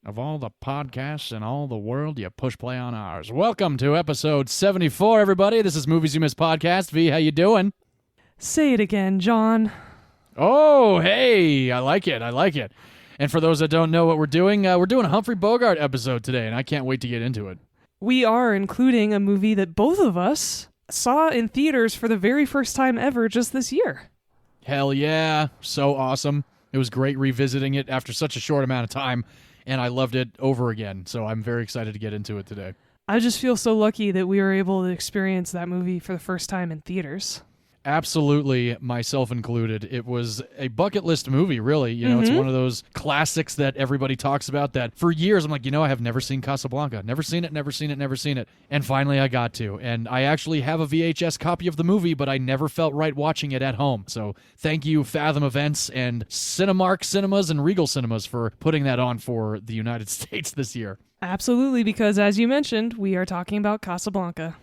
Of all the podcasts in all the world, you push play on ours. Welcome to episode 74, everybody. This is Movies You Missed Podcast. Vee, how you doing? Say it again, John. Oh, hey, I like it. And for those that don't know what we're doing a Humphrey Bogart episode today, and I can't wait to get into it. We are including a movie that both of us saw in theaters for the very first time ever just this year. Hell yeah, so awesome. It was great revisiting it after such a short amount of time, and I loved it over again, so I'm very excited to get into it today. I just feel so lucky that we were able to experience that movie for the first time in theaters. Absolutely, myself included. It was a bucket list movie, really. You know, It's one of those classics that everybody talks about that for years I'm like, I have never seen Casablanca. Never seen it. And finally I got to. And I actually have a VHS copy of the movie, but I never felt right watching it at home. So thank you, Fathom Events and Cinemark Cinemas and Regal Cinemas for putting that on for the United States this year. Absolutely, because as you mentioned, we are talking about Casablanca.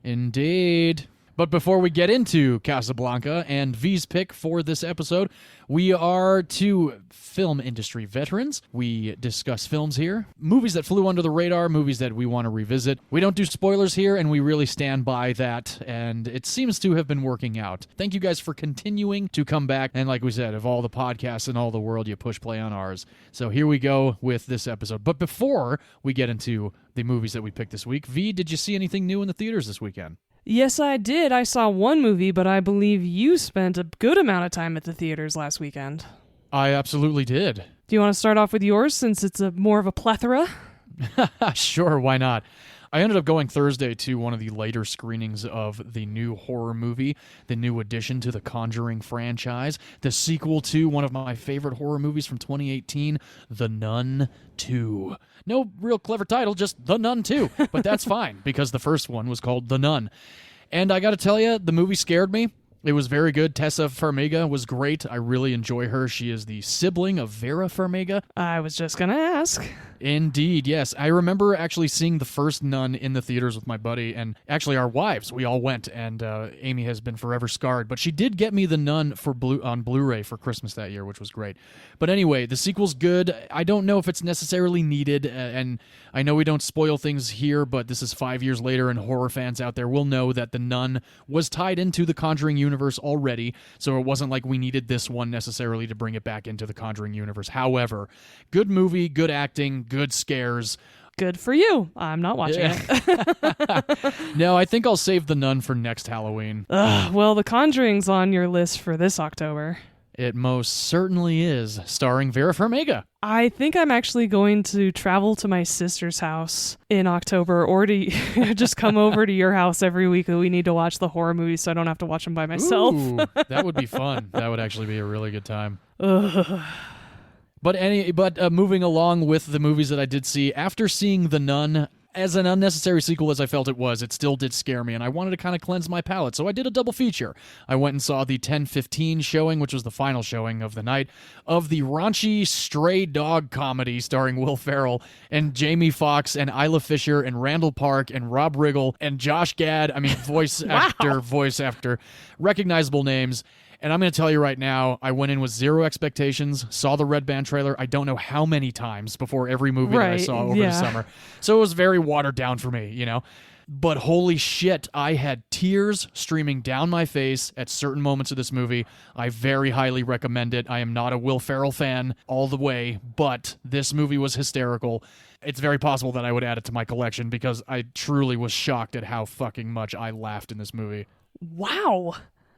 Indeed. But before we get into Casablanca and V's pick for this episode, we are two film industry veterans. We discuss films here, movies that flew under the radar, movies that we want to revisit. We don't do spoilers here, and we really stand by that, and it seems to have been working out. Thank you guys for continuing to come back, and like we said, of all the podcasts in all the world, you push play on ours. So here we go with this episode. But before we get into the movies that we picked this week, V, did you see anything new in the theaters this weekend? Yes, I did. I saw one movie, but I believe you spent a good amount of time at the theaters last weekend. I absolutely did. Do you want to start off with yours, since it's more of a plethora? Sure, why not? I ended up going Thursday to one of the later screenings of the new horror movie, the new addition to the Conjuring franchise, the sequel to one of my favorite horror movies from 2018, The Nun 2. No real clever title, just The Nun 2, but that's fine, because the first one was called The Nun. And I gotta tell you, the movie scared me. It was very good. Tessa Farmiga was great. I really enjoy her. She is the sibling of Vera Farmiga. I was just gonna ask. Indeed, yes. I remember actually seeing the first Nun in the theaters with my buddy, and actually our wives. We all went, and Amy has been forever scarred. But she did get me the Nun on Blu-ray for Christmas that year, which was great. But anyway, the sequel's good. I don't know if it's necessarily needed, and I know we don't spoil things here, but this is 5 years later, and horror fans out there will know that the Nun was tied into the Conjuring universe already, so it wasn't like we needed this one necessarily to bring it back into the Conjuring universe. However, good movie, good acting, good scares. Good for you. I'm not watching it. No, I think I'll save The Nun for next Halloween. Well, The Conjuring's on your list for this October. It most certainly is, starring Vera Farmiga. I think I'm actually going to travel to my sister's house in October, or to just come over to your house every week that we need to watch the horror movies so I don't have to watch them by myself. Ooh, that would be fun. That would actually be a really good time. But moving along with the movies that I did see, after seeing The Nun, as an unnecessary sequel as I felt it still did scare me, and I wanted to kind of cleanse my palate, so I did a double feature. I went and saw the 10:15 showing, which was the final showing of the night, of the raunchy stray dog comedy starring Will Ferrell and Jamie Foxx and Isla Fisher and Randall Park and Rob Riggle and Josh Gad. I mean, voice actor, recognizable names. And I'm going to tell you right now, I went in with zero expectations, saw the Red Band trailer, I don't know how many times before every movie that I saw over the summer. So it was very watered down for me, But holy shit, I had tears streaming down my face at certain moments of this movie. I very highly recommend it. I am not a Will Ferrell fan all the way, but this movie was hysterical. It's very possible that I would add it to my collection because I truly was shocked at how fucking much I laughed in this movie. Wow.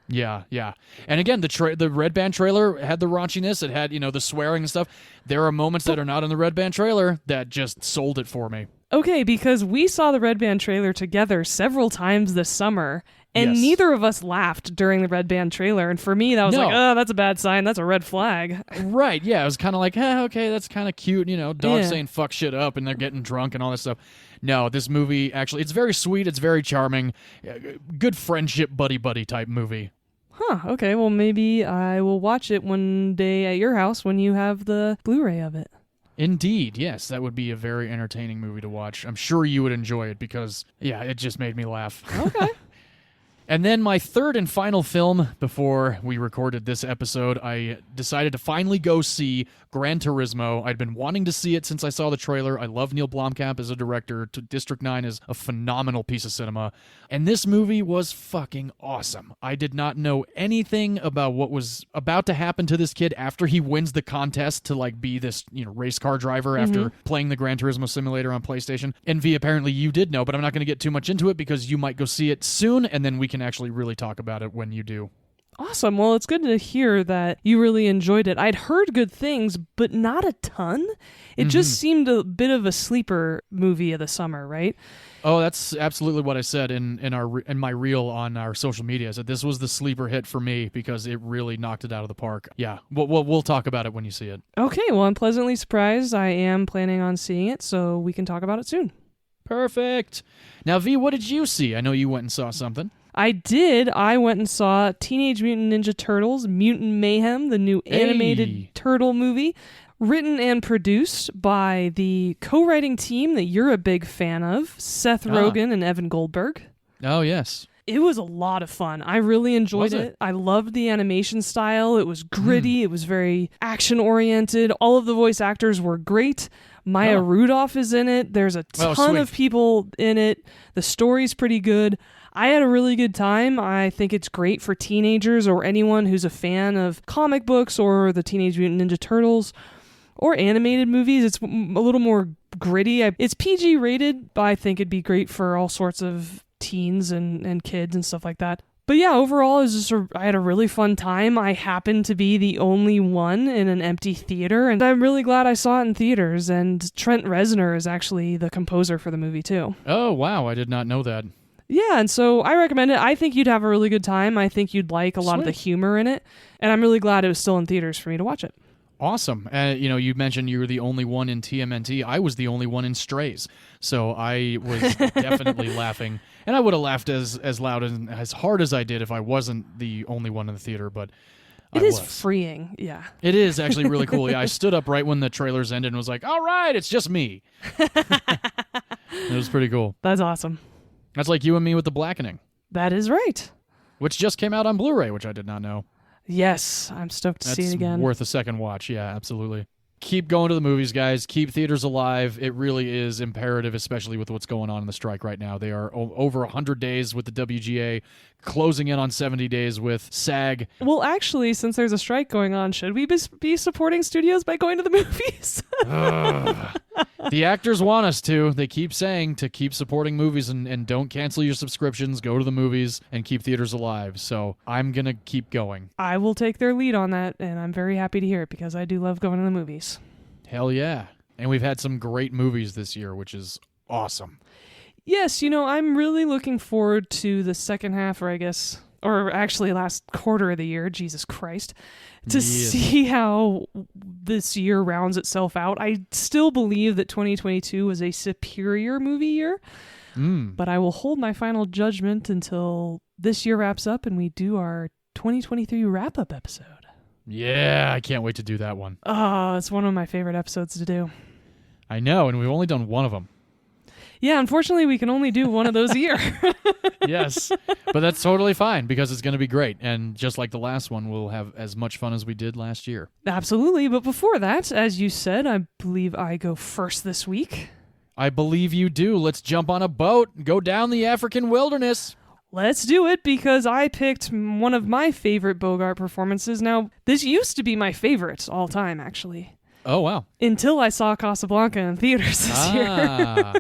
Yeah. And again, the Red Band trailer had the raunchiness. It had, the swearing and stuff. There are moments that are not in the Red Band trailer that just sold it for me. Okay, because we saw the Red Band trailer together several times this summer, and neither of us laughed during the Red Band trailer. And for me, that was that's a bad sign. That's a red flag. Right, yeah. It was kind of like, okay, that's kind of cute. Dogs saying fuck shit up and they're getting drunk and all this stuff. No, this movie, actually, it's very sweet. It's very charming. Good friendship buddy-buddy type movie. Huh, okay. Well, maybe I will watch it one day at your house when you have the Blu-ray of it. Indeed, yes. That would be a very entertaining movie to watch. I'm sure you would enjoy it because, it just made me laugh. Okay. And then my third and final film before we recorded this episode, I decided to finally go see Gran Turismo. I'd been wanting to see it since I saw the trailer. I love Neil Blomkamp as a director. District 9 is a phenomenal piece of cinema. And this movie was fucking awesome. I did not know anything about what was about to happen to this kid after he wins the contest to like be this, race car driver after playing the Gran Turismo simulator on PlayStation. And V, apparently you did know, but I'm not going to get too much into it because you might go see it soon, and then we can actually really talk about it when you do. Awesome. Well, it's good to hear that you really enjoyed it. I'd heard good things, but not a ton. It just seemed a bit of a sleeper movie of the summer, right? Oh, that's absolutely what I said in my reel on our social media. I said this was the sleeper hit for me because it really knocked it out of the park. Yeah, we'll talk about it when you see it. Okay, well, I'm pleasantly surprised. I am planning on seeing it, so we can talk about it soon. Perfect. Now, V, what did you see? I know you went and saw something. I did. I went and saw Teenage Mutant Ninja Turtles, Mutant Mayhem, the new animated turtle movie, written and produced by the co-writing team that you're a big fan of, Seth Rogen and Evan Goldberg. Oh, yes. It was a lot of fun. I really enjoyed it. I loved the animation style. It was gritty. It was very action-oriented. All of the voice actors were great. Maya Rudolph is in it. There's a ton of people in it. The story's pretty good. I had a really good time. I think it's great for teenagers or anyone who's a fan of comic books or the Teenage Mutant Ninja Turtles or animated movies. It's a little more gritty. It's PG rated, but I think it'd be great for all sorts of teens and kids and stuff like that. But yeah, overall, I had a really fun time. I happened to be the only one in an empty theater, and I'm really glad I saw it in theaters. And Trent Reznor is actually the composer for the movie, too. Oh, wow. I did not know that. Yeah, and so I recommend it. I think you'd have a really good time. I think you'd like a lot of the humor in it, and I'm really glad it was still in theaters for me to watch it. Awesome. You mentioned you were the only one in TMNT. I was the only one in Strays, so I was definitely laughing. And I would have laughed as loud and as hard as I did if I wasn't the only one in the theater, but It is freeing, yeah. It is actually really cool. Yeah, I stood up right when the trailers ended and was like, all right, it's just me. It was pretty cool. That's awesome. That's like you and me with The Blackening. That is right. Which just came out on Blu-ray, which I did not know. Yes, I'm stoked to see it again. That's worth a second watch, yeah, absolutely. Keep going to the movies, guys. Keep theaters alive. It really is imperative, especially with what's going on in the strike right now. They are over 100 days with the WGA, closing in on 70 days with SAG. Well, actually, since there's a strike going on, should we be supporting studios by going to the movies? The actors want us to. They keep saying to keep supporting movies and don't cancel your subscriptions, go to the movies, and keep theaters alive. So I'm going to keep going. I will take their lead on that, and I'm very happy to hear it because I do love going to the movies. Hell yeah. And we've had some great movies this year, which is awesome. Yes, I'm really looking forward to the second half, or actually last quarter of the year, Jesus Christ, to see how this year rounds itself out. I still believe that 2022 was a superior movie year, but I will hold my final judgment until this year wraps up and we do our 2023 wrap-up episode. Yeah, I can't wait to do that one. Oh, it's one of my favorite episodes to do. I know, and we've only done one of them. Yeah, unfortunately, we can only do one of those a year. Yes, but that's totally fine because it's going to be great. And just like the last one, we'll have as much fun as we did last year. Absolutely. But before that, as you said, I believe I go first this week. I believe you do. Let's jump on a boat and go down the African wilderness. Let's do it because I picked one of my favorite Bogart performances. Now, this used to be my favorite all time, actually. Oh, wow. Until I saw Casablanca in theaters this year.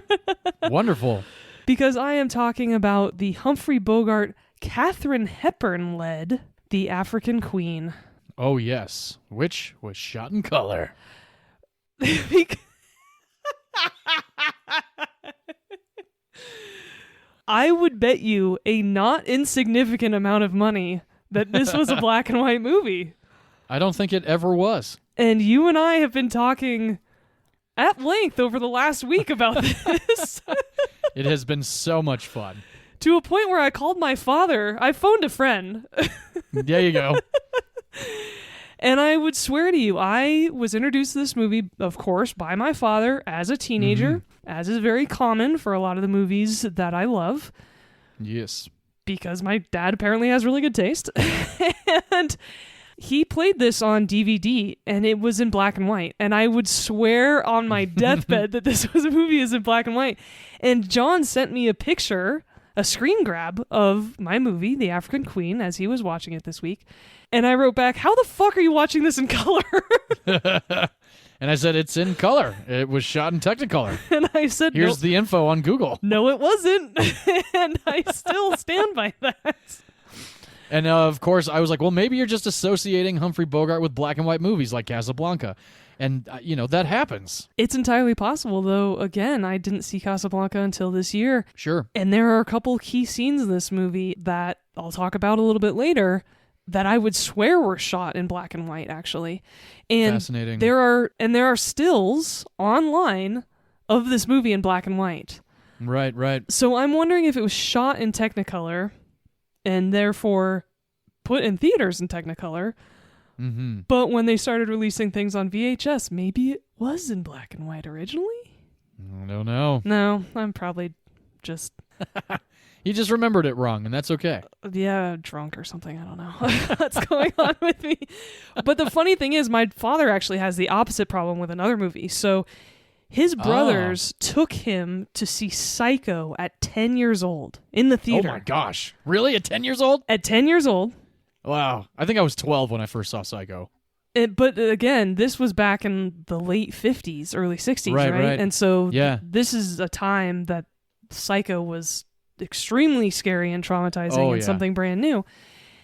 Wonderful. Because I am talking about the Humphrey Bogart, Katharine Hepburn-led The African Queen. Oh, yes. Which was shot in color. I would bet you a not insignificant amount of money that this was a black and white movie. I don't think it ever was. And you and I have been talking at length over the last week about this. It has been so much fun. To a point where I called my father. I phoned a friend. There you go. And I would swear to you, I was introduced to this movie, of course, by my father as a teenager, as is very common for a lot of the movies that I love. Yes. because my dad apparently has really good taste. And he played this on DVD, and it was in black and white. And I would swear on my deathbed that this movie is in black and white. And John sent me a picture, a screen grab of my movie, The African Queen, as he was watching it this week. And I wrote back, how the fuck are you watching this in color? And I said, it's in color. It was shot in Technicolor. And I said, here's the info on Google. No, it wasn't. And I still stand by that. And of course, I was like, well, maybe you're just associating Humphrey Bogart with black and white movies like Casablanca. And, that happens. It's entirely possible, though. Again, I didn't see Casablanca until this year. Sure. And there are a couple key scenes in this movie that I'll talk about a little bit later that I would swear were shot in black and white, actually. And fascinating. There are stills online of this movie in black and white. Right, right. So I'm wondering if it was shot in Technicolor and therefore put in theaters in Technicolor. Mm-hmm. But when they started releasing things on VHS, maybe it was in black and white originally? I don't know. No, I'm probably just... You just remembered it wrong, and that's okay. Yeah, drunk or something. I don't know what's going on with me. But the funny thing is, my father actually has the opposite problem with another movie. So his brothers took him to see Psycho at 10 years old in the theater. Oh my gosh. Really? At 10 years old? At 10 years old. Wow. I think I was 12 when I first saw Psycho. But again, this was back in the late 50s, early 60s, right? And so this is a time that Psycho was extremely scary and traumatizing and something brand new.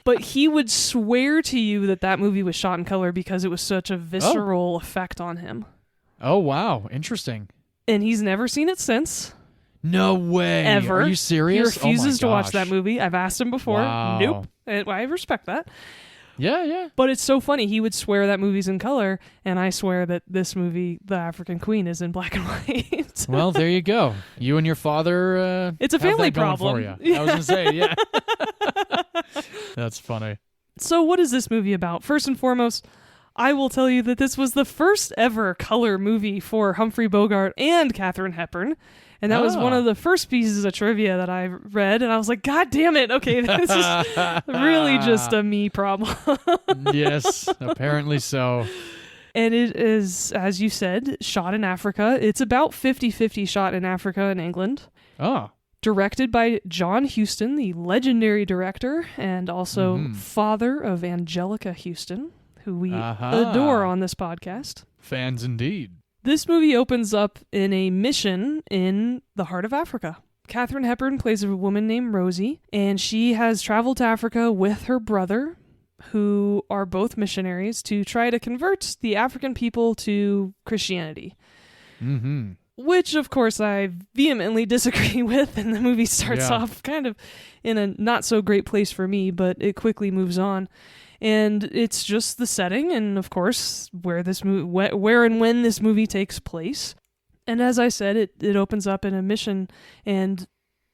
But he would swear to you that movie was shot in color because it was such a visceral effect on him. Oh, wow. Interesting. And he's never seen it since. No way. Ever. Are you serious? He refuses to watch that movie. I've asked him before. Wow. Nope. And I respect that. Yeah, yeah. But it's so funny. He would swear that movie's in color, and I swear that this movie, The African Queen, is in black and white. Well, there you go. You and your father it's a family problem for you. Yeah. I was going to say, yeah. That's funny. So what is this movie about? First and foremost, I will tell you that this was the first ever color movie for Humphrey Bogart and Katharine Hepburn. And that was one of the first pieces of trivia that I read, and I was like, God damn it, okay, this is really just a me problem. Yes, apparently so. And it is, as you said, shot in Africa. It's about 50-50 shot in Africa and England. Oh. Directed by John Huston, the legendary director, and also father of Angelica Houston, who we adore on this podcast. Fans indeed. This movie opens up in a mission in the heart of Africa. Katharine Hepburn plays a woman named Rosie, and she has traveled to Africa with her brother, who are both missionaries, to try to convert the African people to Christianity. Mm-hmm. Which, of course, I vehemently disagree with, and the movie starts off kind of in a not-so-great place for me, but it quickly moves on. And it's just the setting, and of course, where and when this movie takes place. And as I said, it opens up in a mission, and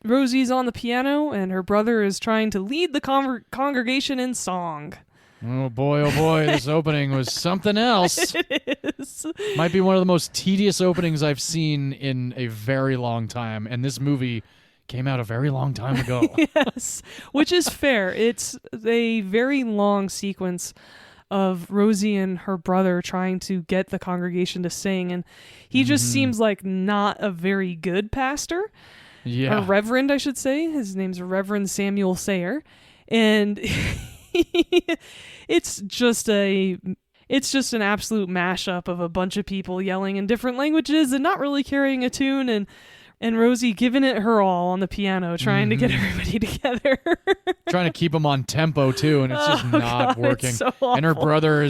Rosie's on the piano, and her brother is trying to lead the congregation in song. Oh boy, this opening was something else. It is. Might be one of the most tedious openings I've seen in a very long time, and this movie came out a very long time ago. Yes, which is fair. It's a very long sequence of Rosie and her brother trying to get the congregation to sing, and he just seems like not a very good pastor. Yeah. Or reverend, I should say. His name's Reverend Samuel Sayer. And it's just an absolute mashup of a bunch of people yelling in different languages and not really carrying a tune, and Rosie giving it her all on the piano, trying to get everybody together. Trying to keep them on tempo, too, and it's just not working. It's so awful. And her brother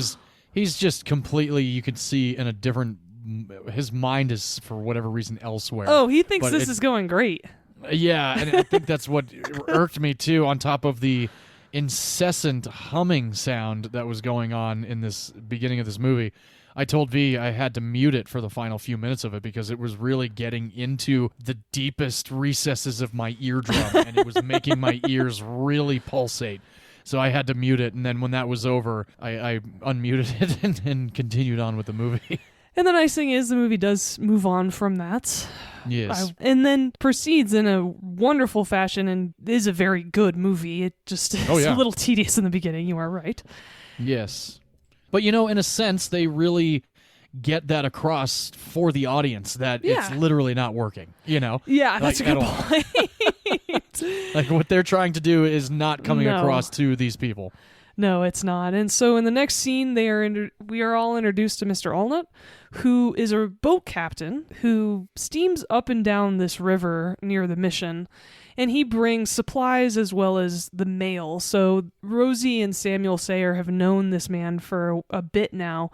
he's just completely, you could see, in a different, his mind is, for whatever reason, elsewhere. Oh, he thinks this is going great. Yeah, and I think that's what irked me, too, on top of the incessant humming sound that was going on in this beginning of this movie. I told V I had to mute it for the final few minutes of it because it was really getting into the deepest recesses of my eardrum, and it was making my ears really pulsate. So I had to mute it, and then when that was over, I unmuted it and continued on with the movie. And the nice thing is the movie does move on from that. Yes. And then proceeds in a wonderful fashion and is a very good movie. It just is a little tedious in the beginning. You are right. Yes. But, in a sense, they really get that across for the audience that it's literally not working, Yeah, that's a good point. Like, what they're trying to do is not coming across to these people. No, it's not. And so in the next scene, we are all introduced to Mr. Allnut, who is a boat captain who steams up and down this river near the mission, and he brings supplies as well as the mail. So Rosie and Samuel Sayer have known this man for a bit now,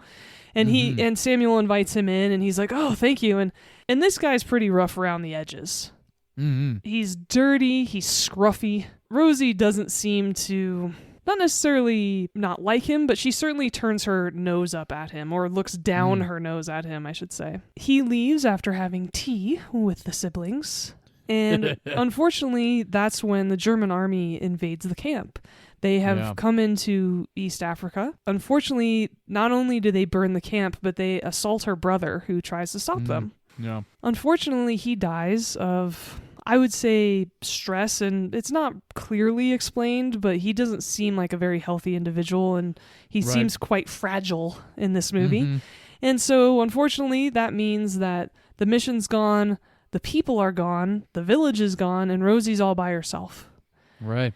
and Samuel invites him in, and he's like, "Oh, thank you." And this guy's pretty rough around the edges. Mm-hmm. He's dirty. He's scruffy. Rosie doesn't seem to... not necessarily not like him, but she certainly turns her nose up at him, or looks down her nose at him, I should say. He leaves after having tea with the siblings, and unfortunately, that's when the German army invades the camp. They have come into East Africa. Unfortunately, not only do they burn the camp, but they assault her brother, who tries to stop them. Yeah. Unfortunately, he dies of... I would say stress, and it's not clearly explained, but he doesn't seem like a very healthy individual, and he seems quite fragile in this movie. Mm-hmm. And so, unfortunately, that means that the mission's gone, the people are gone, the village is gone, and Rosie's all by herself. Right.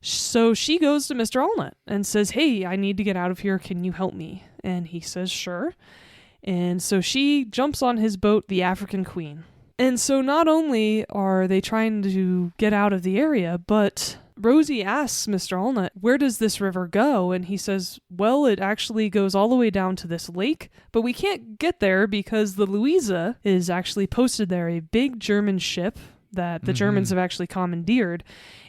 So she goes to Mr. Allnut and says, "Hey, I need to get out of here. Can you help me?" And he says, "Sure." And so she jumps on his boat, the African Queen. And so not only are they trying to get out of the area, but Rosie asks Mr. Allnut, "Where does this river go?" And he says, "Well, it actually goes all the way down to this lake, but we can't get there because the Louisa is actually posted there, a big German ship that the Germans have actually commandeered.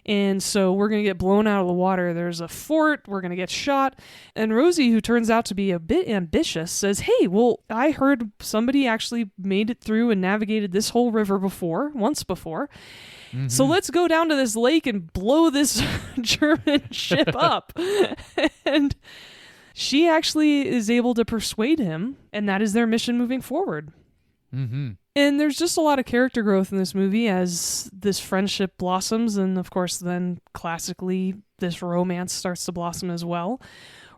And so we're going to get blown out of the water. There's a fort. We're going to get shot." And Rosie, who turns out to be a bit ambitious, says, "Hey, well, I heard somebody actually made it through and navigated this whole river once before. So let's go down to this lake and blow this German ship up." And she actually is able to persuade him, and that is their mission moving forward. Mm-hmm. And there's just a lot of character growth in this movie as this friendship blossoms, and of course then classically this romance starts to blossom as well.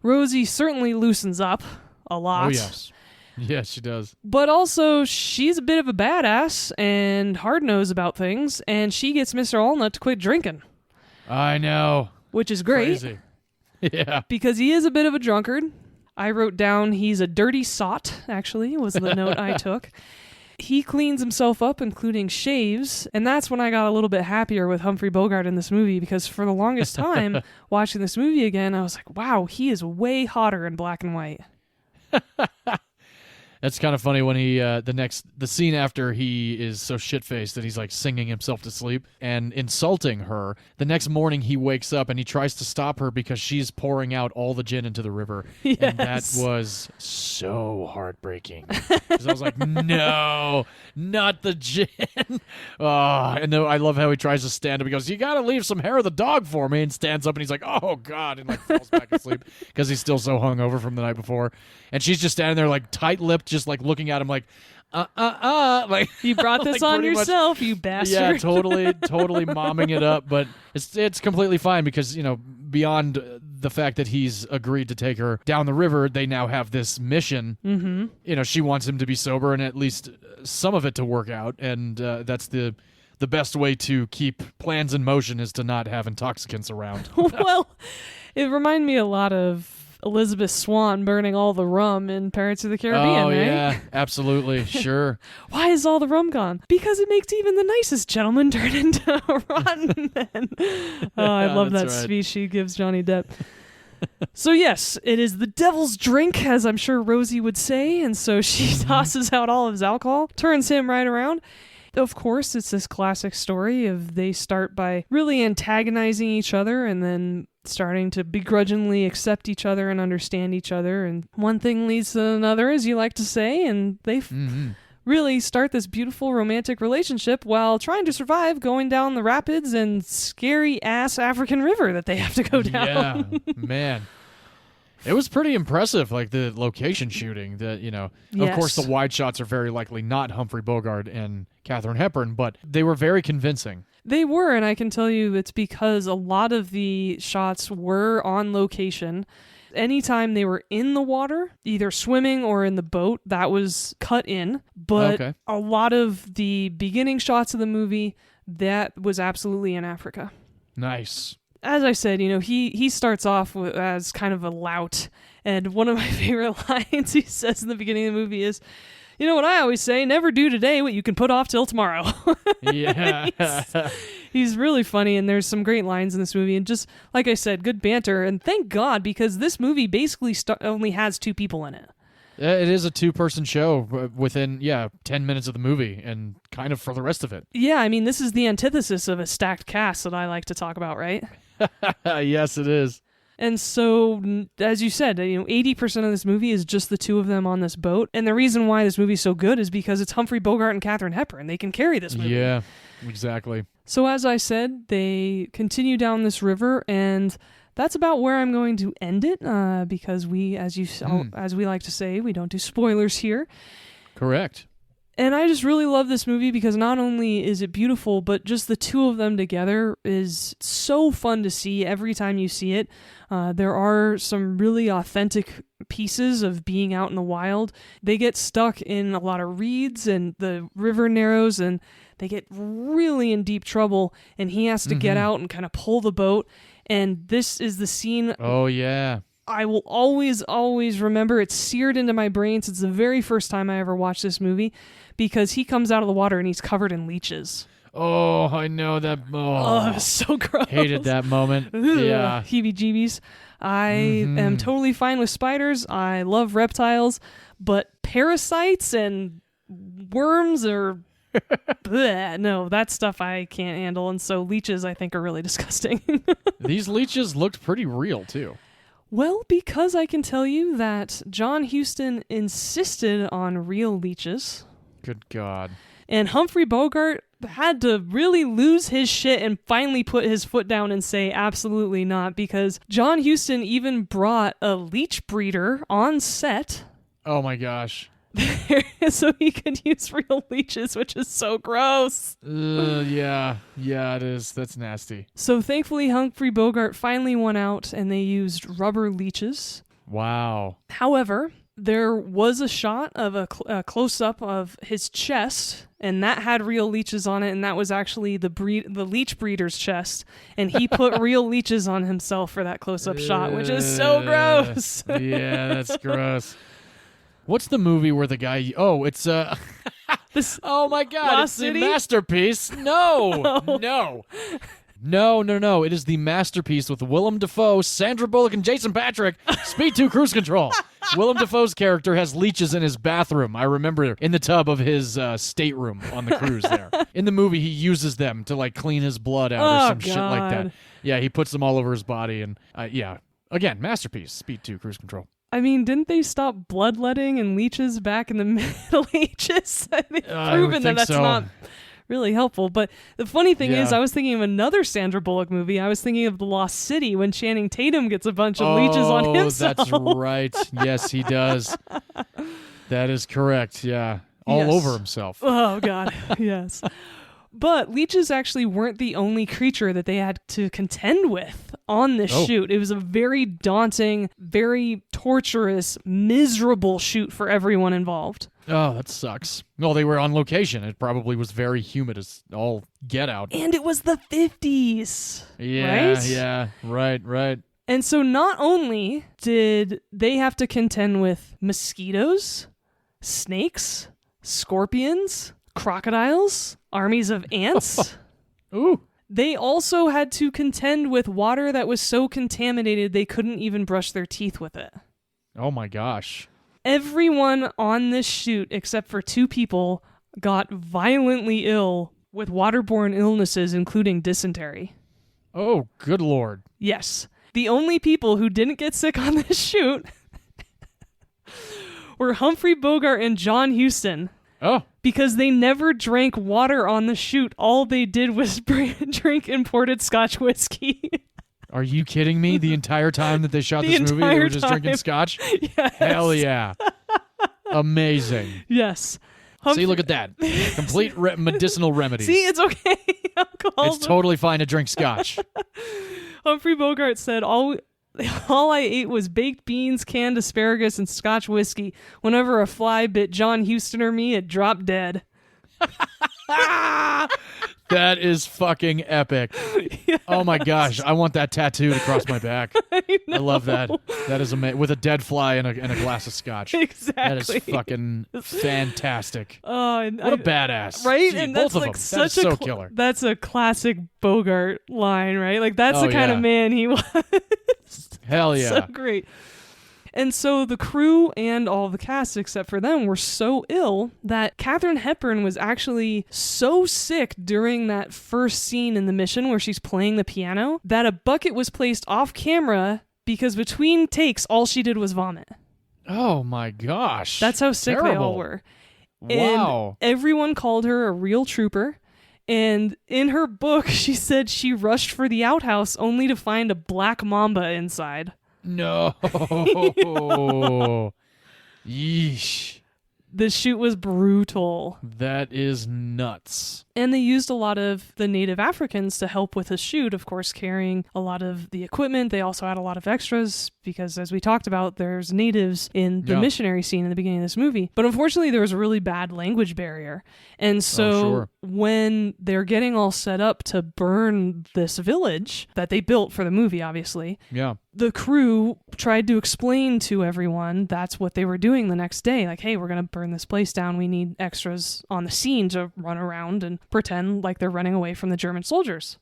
Rosie certainly loosens up a lot. Oh, yes. Yes, she does. But also, she's a bit of a badass and hard-nosed about things, and she gets Mr. Allnut to quit drinking. I know. Which is great. Crazy. Yeah. Because he is a bit of a drunkard. I wrote down he's a dirty sot, actually, was the note I took. He cleans himself up, including shaves, and that's when I got a little bit happier with Humphrey Bogart in this movie, because for the longest time, watching this movie again, I was like, wow, he is way hotter in black and white. That's kind of funny when he, the scene after he is so shit-faced that he's like singing himself to sleep and insulting her. The next morning he wakes up and he tries to stop her because she's pouring out all the gin into the river. Yes. And that was so heartbreaking. Because I was like, no, not the gin. And I love how he tries to stand up. He goes, "You got to leave some hair of the dog for me," and stands up and he's like, "Oh, God," and like falls back asleep because he's still so hungover from the night before. And she's just standing there like tight-lipped, just like looking at him like, like you brought this like on yourself, you bastard. Yeah, totally momming it up, but it's completely fine because, beyond the fact that he's agreed to take her down the river, they now have this mission. Mm-hmm. She wants him to be sober and at least some of it to work out, and that's the best way to keep plans in motion is to not have intoxicants around. Well, it reminded me a lot of Elizabeth Swann burning all the rum in Pirates of the Caribbean, right? Yeah, absolutely, sure. Why is all the rum gone? Because it makes even the nicest gentleman turn into rotten men. Oh, I love that speech she gives Johnny Depp. So yes, it is the devil's drink, as I'm sure Rosie would say, and so she tosses out all of his alcohol, turns him right around. Of course, it's this classic story of they start by really antagonizing each other and then starting to begrudgingly accept each other and understand each other. And one thing leads to another, as you like to say, and they really start this beautiful romantic relationship while trying to survive going down the rapids and scary-ass African river that they have to go down. Yeah, man. It was pretty impressive, like the location shooting. That of course, the wide shots are very likely not Humphrey Bogart and Katharine Hepburn, but they were very convincing. They were, and I can tell you it's because a lot of the shots were on location. Anytime they were in the water, either swimming or in the boat, that was cut in. But a lot of the beginning shots of the movie, that was absolutely in Africa. Nice. As I said, he starts off as kind of a lout. And one of my favorite lines he says in the beginning of the movie is, you know what I always say, never do today what you can put off till tomorrow. Yeah. He's really funny, and there's some great lines in this movie. And just, like I said, good banter. And thank God, because this movie basically only has 2 people in it. It is a 2-person show within, 10 minutes of the movie and kind of for the rest of it. Yeah, I mean, this is the antithesis of a stacked cast that I like to talk about, right? Yes, it is. And so, as you said, 80% of this movie is just the 2 of them on this boat. And the reason why this movie is so good is because it's Humphrey Bogart and Katharine Hepburn. They can carry this movie. Yeah, exactly. So as I said, they continue down this river, and that's about where I'm going to end it, because we, as we like to say, we don't do spoilers here. Correct. And I just really love this movie because not only is it beautiful, but just the 2 of them together is so fun to see every time you see it. There are some really authentic pieces of being out in the wild. They get stuck in a lot of reeds and the river narrows, and they get really in deep trouble, and he has to get out and kind of pull the boat. And this is the scene. Oh, yeah. I will always, always remember. It's seared into my brain since the very first time I ever watched this movie, because he comes out of the water and he's covered in leeches. Oh, I know that. Oh, it was so gross. Hated that moment. Yeah. Heebie-jeebies. I am totally fine with spiders. I love reptiles, but parasites and worms are... bleh, no, that stuff I can't handle, and so leeches I think are really disgusting. These leeches looked pretty real, too. Well, because I can tell you that John Huston insisted on real leeches. Good God. And Humphrey Bogart had to really lose his shit and finally put his foot down and say absolutely not, because John Huston even brought a leech breeder on set. Oh my gosh. So he could use real leeches, which is so gross. Yeah, it is. That's nasty. So thankfully, Humphrey Bogart finally won out, and they used rubber leeches. Wow. However, there was a shot of a close-up of his chest, and that had real leeches on it, and that was actually the leech breeder's chest, and he put real leeches on himself for that close-up shot, which is so gross. Yeah, that's gross. What's the movie where the guy... Oh, it's... This oh my God, Lost it's City? the Masterpiece. No. No. It is the Masterpiece with Willem Dafoe, Sandra Bullock, and Jason Patrick. Speed 2 Cruise Control. Willem Dafoe's character has leeches in his bathroom. I remember in the tub of his stateroom on the cruise there. In the movie, he uses them to like clean his blood out or some shit like that. Yeah, he puts them all over his body. And yeah, again, Masterpiece, Speed 2 Cruise Control. I mean, didn't they stop bloodletting and leeches back in the Middle Ages? They've proven that that's not really helpful. But the funny thing is, I was thinking of another Sandra Bullock movie. I was thinking of The Lost City when Channing Tatum gets a bunch of leeches on himself. That's right. Yes, he does. That is correct. Yeah. All over himself. Oh, God. Yes. But leeches actually weren't the only creature that they had to contend with on this shoot. It was a very daunting, very torturous, miserable shoot for everyone involved. Oh, that sucks. Well, they were on location. It probably was very humid as all get out. And it was the 50s. Yeah, right? Yeah, right. And so not only did they have to contend with mosquitoes, snakes, scorpions, crocodiles, armies of ants. Ooh. They also had to contend with water that was so contaminated they couldn't even brush their teeth with it. Oh my gosh. Everyone on this shoot, except for 2 people, got violently ill with waterborne illnesses, including dysentery. Oh, good Lord. Yes. The only people who didn't get sick on this shoot were Humphrey Bogart and John Huston. Oh. Because they never drank water on the shoot. All they did was drink imported Scotch whiskey. Are you kidding me? The entire time that they shot The this movie, they were entire just time. drinking scotch? Yes. Hell yeah. Amazing. Yes. See, look at that. Complete medicinal remedies. See, it's okay. It's totally fine to drink scotch. Humphrey Bogart said, all I ate was baked beans, canned asparagus, and Scotch whiskey. Whenever a fly bit John Huston or me, it dropped dead. That is fucking epic. Yes. Oh my gosh, I want that tattooed across my back. I love that. That is amazing. With a dead fly and a glass of scotch. Exactly. That is fucking fantastic. Oh, what a badass. Right? Gee, and both that's of like them. such that is a so killer. That's a classic Bogart line, right? Like that's the kind of man he was. Hell yeah. So great. And so the crew and all the cast, except for them, were so ill that Katharine Hepburn was actually so sick during that first scene in the mission where she's playing the piano that a bucket was placed off camera because between takes, all she did was vomit. Oh my gosh. That's how sick they all were. Wow. And everyone called her a real trooper. And in her book, she said she rushed for the outhouse only to find a black mamba inside. No. Yeesh. The shoot was brutal. That is nuts. And they used a lot of the native Africans to help with the shoot, of course, carrying a lot of the equipment. They also had a lot of extras because, as we talked about, there's natives in the missionary scene in the beginning of this movie. But unfortunately, there was a really bad language barrier. And so when they're getting all set up to burn this village that they built for the movie, obviously, the crew tried to explain to everyone that's what they were doing the next day. Like, hey, we're going to burn this place down. We need extras on the scene to run around and pretend like they're running away from the German soldiers.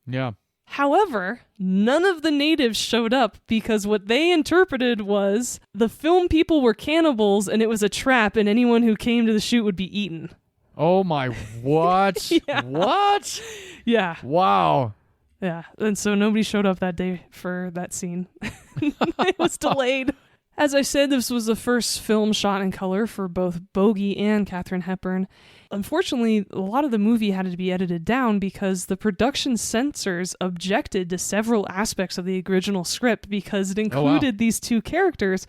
Yeah. However, none of the natives showed up because what they interpreted was the film people were cannibals and it was a trap and anyone who came to the shoot would be eaten. Oh my, what? What? Yeah. Wow. Yeah, and so nobody showed up that day for that scene. It was delayed. As I said, this was the first film shot in color for both Bogie and Katharine Hepburn. Unfortunately, a lot of the movie had to be edited down because the production censors objected to several aspects of the original script because it included these two characters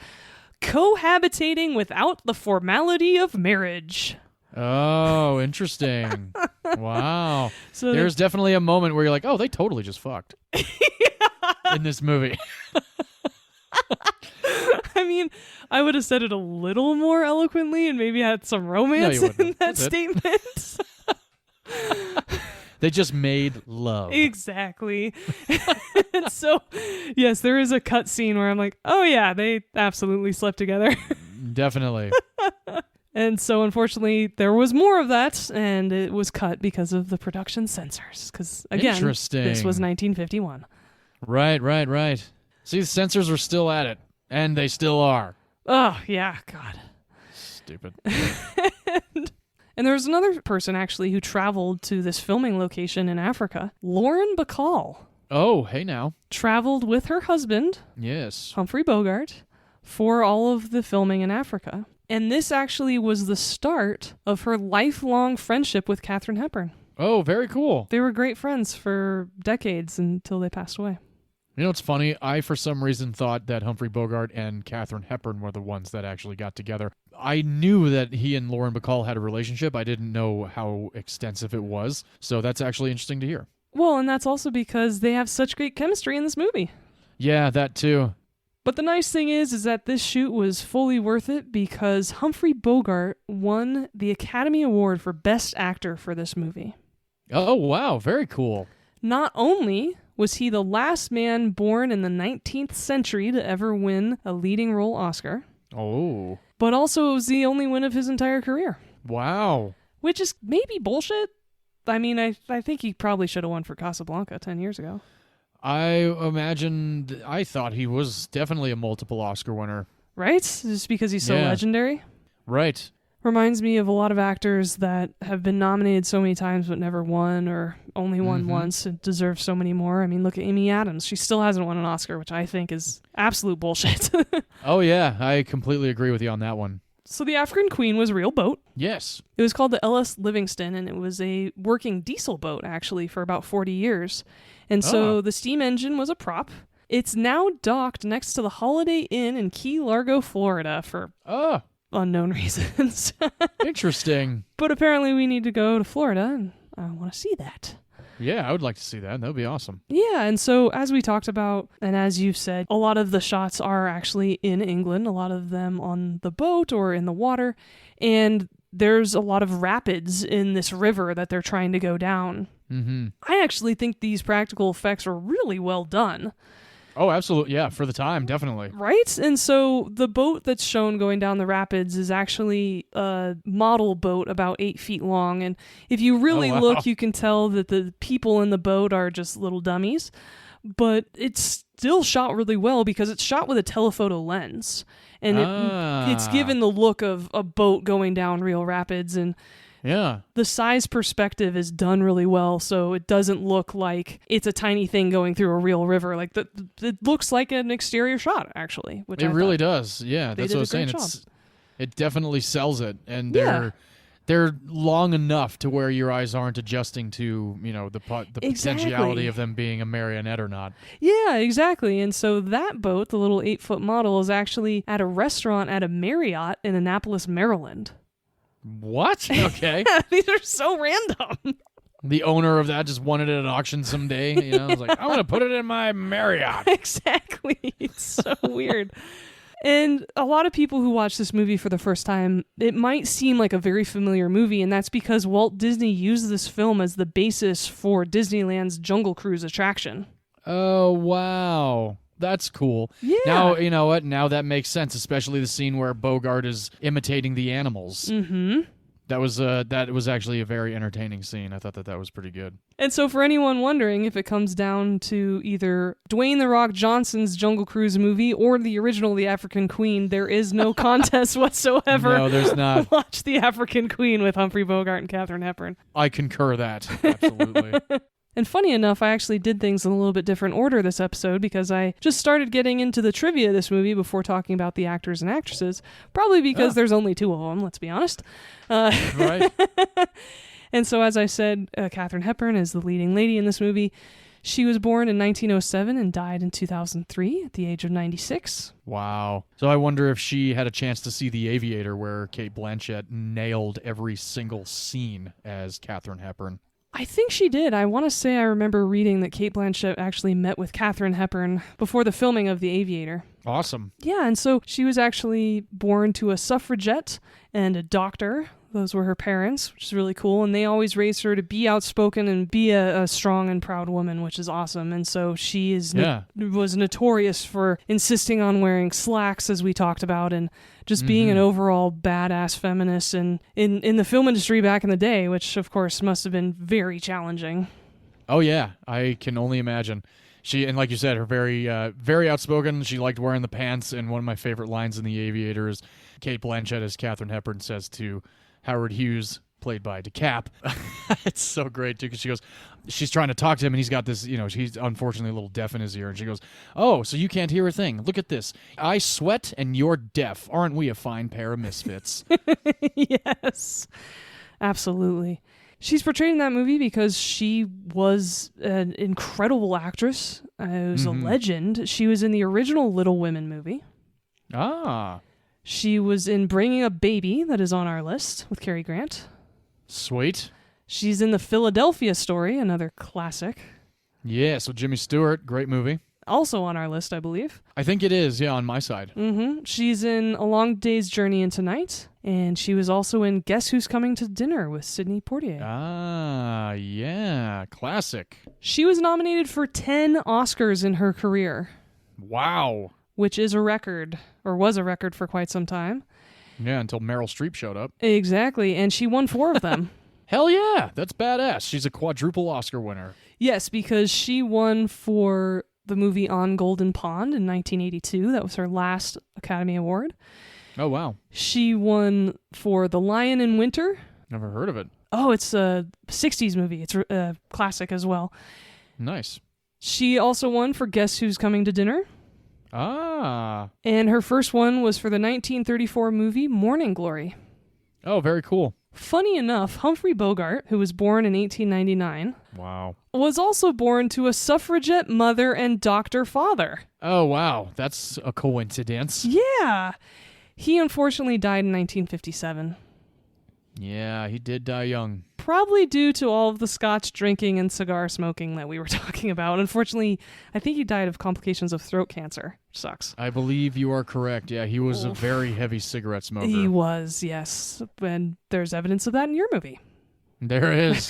cohabitating without the formality of marriage. Oh, interesting. Wow. So there's definitely a moment where you're like, oh, they totally just fucked in this movie. I mean, I would have said it a little more eloquently and maybe had some romance in that statement. They just made love. Exactly. And so, yes, there is a cut scene where I'm like, oh yeah, they absolutely slept together. Definitely. And so, unfortunately, there was more of that, and it was cut because of the production censors. Because, again, this was 1951. Right. See, the censors were still at it, and they still are. Oh, yeah, God. Stupid. And there was another person, actually, who traveled to this filming location in Africa. Lauren Bacall. Oh, hey now. Traveled with her husband, yes, Humphrey Bogart, for all of the filming in Africa. And this actually was the start of her lifelong friendship with Katharine Hepburn. Oh, very cool. They were great friends for decades until they passed away. You know what's funny? I, for some reason, thought that Humphrey Bogart and Katharine Hepburn were the ones that actually got together. I knew that he and Lauren Bacall had a relationship. I didn't know how extensive it was. So that's actually interesting to hear. Well, and that's also because they have such great chemistry in this movie. Yeah, that too. But the nice thing is that this shoot was fully worth it because Humphrey Bogart won the Academy Award for Best Actor for this movie. Oh, wow. Very cool. Not only was he the last man born in the 19th century to ever win a leading role Oscar, but also it was the only win of his entire career. Wow. Which is maybe bullshit. I mean, I think he probably should have won for Casablanca 10 years ago. I thought he was definitely a multiple Oscar winner. Right? Just because he's so legendary? Right. Reminds me of a lot of actors that have been nominated so many times but never won or only won once and deserve so many more. I mean, look at Amy Adams. She still hasn't won an Oscar, which I think is absolute bullshit. Oh, yeah. I completely agree with you on that one. So the African Queen was a real boat. Yes. It was called the L.S. Livingston, and it was a working diesel boat, actually, for about 40 years. And so the steam engine was a prop. It's now docked next to the Holiday Inn in Key Largo, Florida, for unknown reasons. Interesting. But apparently we need to go to Florida, and I want to see that. Yeah, I would like to see that. That would be awesome. Yeah, and so as we talked about, and as you've said, a lot of the shots are actually in England, a lot of them on the boat or in the water, and there's a lot of rapids in this river that they're trying to go down. Mm-hmm. I actually think these practical effects are really well done. Oh, absolutely. Yeah, for the time, definitely. Right? And so the boat that's shown going down the rapids is actually a model boat about 8 feet long. And if you really look, you can tell that the people in the boat are just little dummies. But it's still shot really well because it's shot with a telephoto lens. And it's given the look of a boat going down real rapids. And yeah, the size perspective is done really well, so it doesn't look like it's a tiny thing going through a real river. Like it looks like an exterior shot, actually. Which it really does. Yeah, that's what I was saying. It definitely sells it, and they're long enough to where your eyes aren't adjusting to the potentiality of them being a marionette or not. Yeah, exactly. And so that boat, the little 8-foot model, is actually at a restaurant at a Marriott in Annapolis, Maryland. What? Okay. These are so random. The owner of that just wanted it at auction someday. I was like, I'm going to put it in my Marriott. Exactly. It's so weird. And a lot of people who watch this movie for the first time, it might seem like a very familiar movie, and that's because Walt Disney used this film as the basis for Disneyland's Jungle Cruise attraction. Oh, wow. That's cool. Yeah. Now, you know what? Now that makes sense, especially the scene where Bogart is imitating the animals. Mm-hmm. That was actually a very entertaining scene. I thought that was pretty good. And so for anyone wondering if it comes down to either Dwayne "The Rock" Johnson's Jungle Cruise movie or the original The African Queen, there is no contest whatsoever. No, there's not. Watch The African Queen with Humphrey Bogart and Katharine Hepburn. I concur that. Absolutely. And funny enough, I actually did things in a little bit different order this episode because I just started getting into the trivia of this movie before talking about the actors and actresses, probably because there's only 2 of them, let's be honest. Right. And so as I said, Katharine Hepburn is the leading lady in this movie. She was born in 1907 and died in 2003 at the age of 96. Wow. So I wonder if she had a chance to see The Aviator, where Cate Blanchett nailed every single scene as Katharine Hepburn. I think she did. I want to say I remember reading that Cate Blanchett actually met with Katharine Hepburn before the filming of The Aviator. Awesome. Yeah, and so she was actually born to a suffragette and a doctor. Those were her parents, which is really cool. And they always raised her to be outspoken and be a strong and proud woman, which is awesome. And so she was notorious for insisting on wearing slacks, as we talked about, and just being an overall badass feminist and in the film industry back in the day, which, of course, must have been very challenging. Oh, yeah. I can only imagine. And like you said, her very outspoken. She liked wearing the pants. And one of my favorite lines in The Aviator is Cate Blanchett, as Katharine Hepburn says to Howard Hughes, played by DeCap. It's so great, too, because she's trying to talk to him, and he's got this, he's unfortunately a little deaf in his ear, and she goes, "Oh, so you can't hear a thing. Look at this. I sweat, and you're deaf. Aren't we a fine pair of misfits?" Yes, absolutely. She's portrayed in that movie because she was an incredible actress. It was a legend. She was in the original Little Women movie. Ah. She was in Bringing Up Baby, that is on our list, with Cary Grant. Sweet. She's in The Philadelphia Story, another classic. Yes, with Jimmy Stewart. Great movie. Also on our list, I believe. I think it is, yeah, on my side. Mm-hmm. She's in A Long Day's Journey into Night, and she was also in Guess Who's Coming to Dinner with Sidney Poitier. Ah, yeah, classic. She was nominated for 10 Oscars in her career. Wow. Which is a record, or was a record for quite some time. Yeah, until Meryl Streep showed up. Exactly, and she won 4 of them. Hell yeah, that's badass. She's a quadruple Oscar winner. Yes, because she won for the movie On Golden Pond in 1982. That was her last Academy Award. Oh, wow. She won for The Lion in Winter. Never heard of it. Oh, it's a 60s movie. It's a classic as well. Nice. She also won for Guess Who's Coming to Dinner. Ah. And her first one was for the 1934 movie Morning Glory. Oh, very cool. Funny enough, Humphrey Bogart, who was born in 1899, Wow. was also born to a suffragette mother and doctor father. Oh, wow. That's a coincidence. Yeah. He unfortunately died in 1957. Yeah, he did die young. Probably due to all of the scotch drinking and cigar smoking that we were talking about. Unfortunately, I think he died of complications of throat cancer. Sucks. I believe you are correct. Yeah, he was a very heavy cigarette smoker. He was, yes. And there's evidence of that in your movie. There is.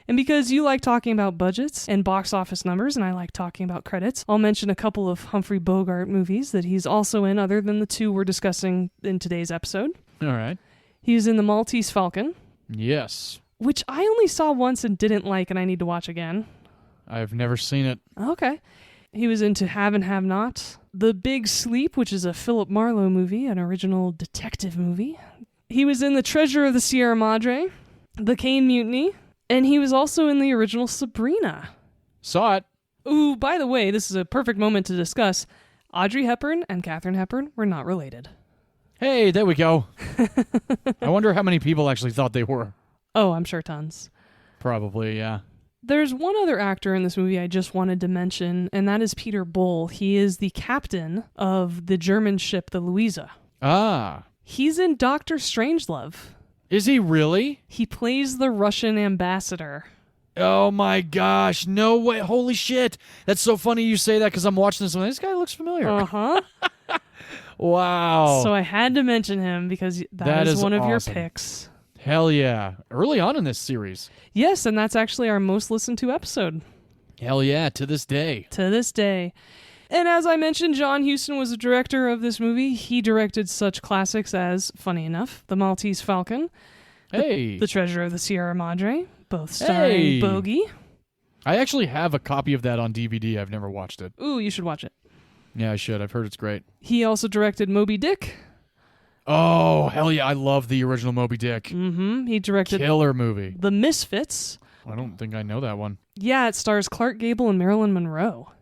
And because you like talking about budgets and box office numbers, and I like talking about credits, I'll mention a couple of Humphrey Bogart movies that he's also in other than the two we're discussing in today's episode. All right. He's in The Maltese Falcon. Yes. Which I only saw once and didn't like, and I need to watch again. I've never seen it. Okay. He was into Have and Have Not. The Big Sleep, which is a Philip Marlowe movie, an original detective movie. He was in The Treasure of the Sierra Madre, The Caine Mutiny, and he was also in the original Sabrina. Saw it. Ooh, by the way, this is a perfect moment to discuss. Audrey Hepburn and Katharine Hepburn were not related. Hey, there we go. I wonder how many people actually thought they were. Oh, I'm sure tons. Probably, yeah. There's one other actor in this movie I just wanted to mention, and that is Peter Bull. He is the captain of the German ship, the Louisa. Ah. He's in Doctor Strangelove. Is he really? He plays the Russian ambassador. Oh my gosh, no way. Holy shit. That's so funny you say that because I'm watching this one. This guy looks familiar. Uh-huh. Wow. So I had to mention him because that is one of your awesome. picks. Hell yeah. Early on in this series. Yes, and that's actually our most listened to episode. Hell yeah, to this day. To this day. And as I mentioned, John Huston was the director of this movie. He directed such classics as, funny enough, The Maltese Falcon, Hey. The Treasure of the Sierra Madre, both starring Bogie. I actually have a copy of that on DVD. I've never watched it. Ooh, you should watch it. Yeah, I should. I've heard it's great. He also directed Moby Dick. Oh, hell yeah. I love the original Moby Dick. Mm-hmm. He directed Killer movie. The Misfits. I don't think I know that one. Yeah, it stars Clark Gable and Marilyn Monroe.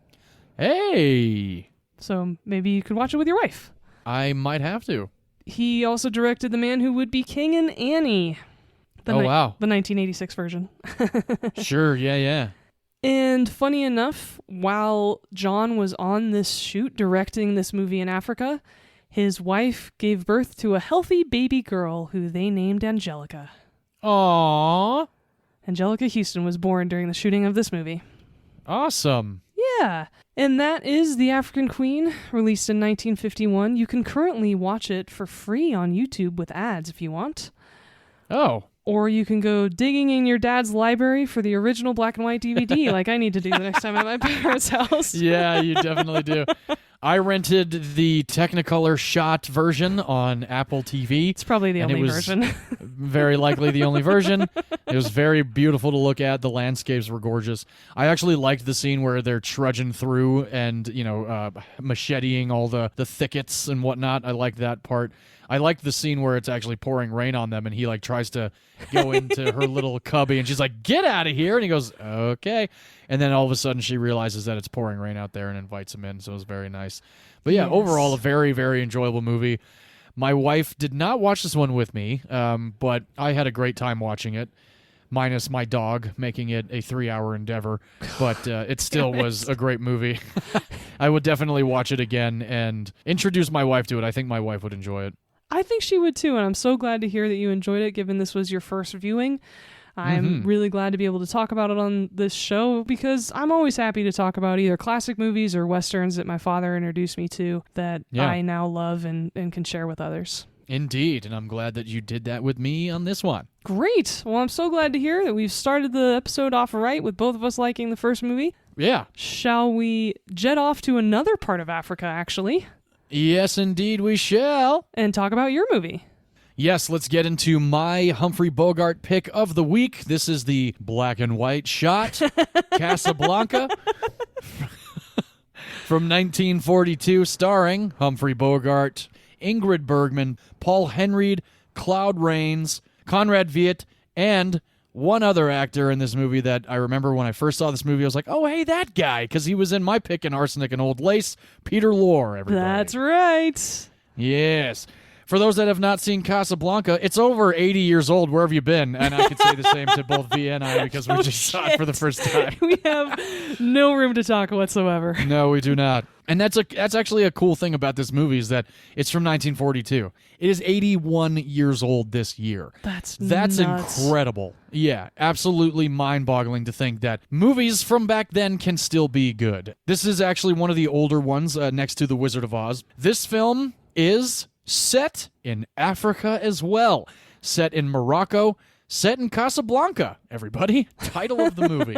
Hey. So maybe you could watch it with your wife. I might have to. He also directed The Man Who Would Be King and Annie. Wow. The 1986 version. Sure, yeah. And funny enough, while John was on this shoot directing this movie in Africa, his wife gave birth to a healthy baby girl who they named Angelica. Aww. Angelica Huston was born during the shooting of this movie. Awesome. Yeah. And that is The African Queen, released in 1951. You can currently watch it for free on YouTube with ads if you want. Oh. Or you can go digging in your dad's library for the original black and white DVD like I need to do the next time at my parents' house. Yeah, you definitely do. I rented the Technicolor shot version on Apple TV. It's probably the only version. Very likely the only version. It was very beautiful to look at. The landscapes were gorgeous. I actually liked the scene where they're trudging through and, macheteing all the thickets and whatnot. I liked that part. I liked the scene where it's actually pouring rain on them and he tries to go into her little cubby and she's like, "Get out of here." And he goes, "Okay." And then all of a sudden she realizes that it's pouring rain out there and invites him in. So it was very nice. But yeah, Overall a very, very enjoyable movie. My wife did not watch this one with me, but I had a great time watching it. Minus my dog making it a 3-hour endeavor, but it still was a great movie. I would definitely watch it again and introduce my wife to it. I think my wife would enjoy it. I think she would too, and I'm so glad to hear that you enjoyed it, given this was your first viewing. I'm really glad to be able to talk about it on this show because I'm always happy to talk about either classic movies or westerns that my father introduced me to that I now love and can share with others. Indeed, and I'm glad that you did that with me on this one. Great. Well, I'm so glad to hear that we've started the episode off right with both of us liking the first movie. Yeah. Shall we jet off to another part of Africa, actually? Yes, indeed we shall. And talk about your movie. Yes, let's get into my Humphrey Bogart pick of the week. This is the black and white shot, Casablanca, from 1942, starring Humphrey Bogart, Ingrid Bergman, Paul Henreid, Claude Rains, Conrad Veidt, and one other actor in this movie that I remember when I first saw this movie, I was like, oh, hey, that guy, because he was in my pick in Arsenic and Old Lace, Peter Lorre, everybody. That's right. Yes. For those that have not seen Casablanca, it's over 80 years old. Where have you been? And I could say the same to both Vee and I because we just saw it for the first time. We have no room to talk whatsoever. No, we do not. And that's actually a cool thing about this movie is that it's from 1942. It is 81 years old this year. That's nuts. Incredible. Yeah, absolutely mind-boggling to think that movies from back then can still be good. This is actually one of the older ones next to The Wizard of Oz. This film is set in Africa as well. Set in Morocco. Set in Casablanca, everybody. Title of the movie.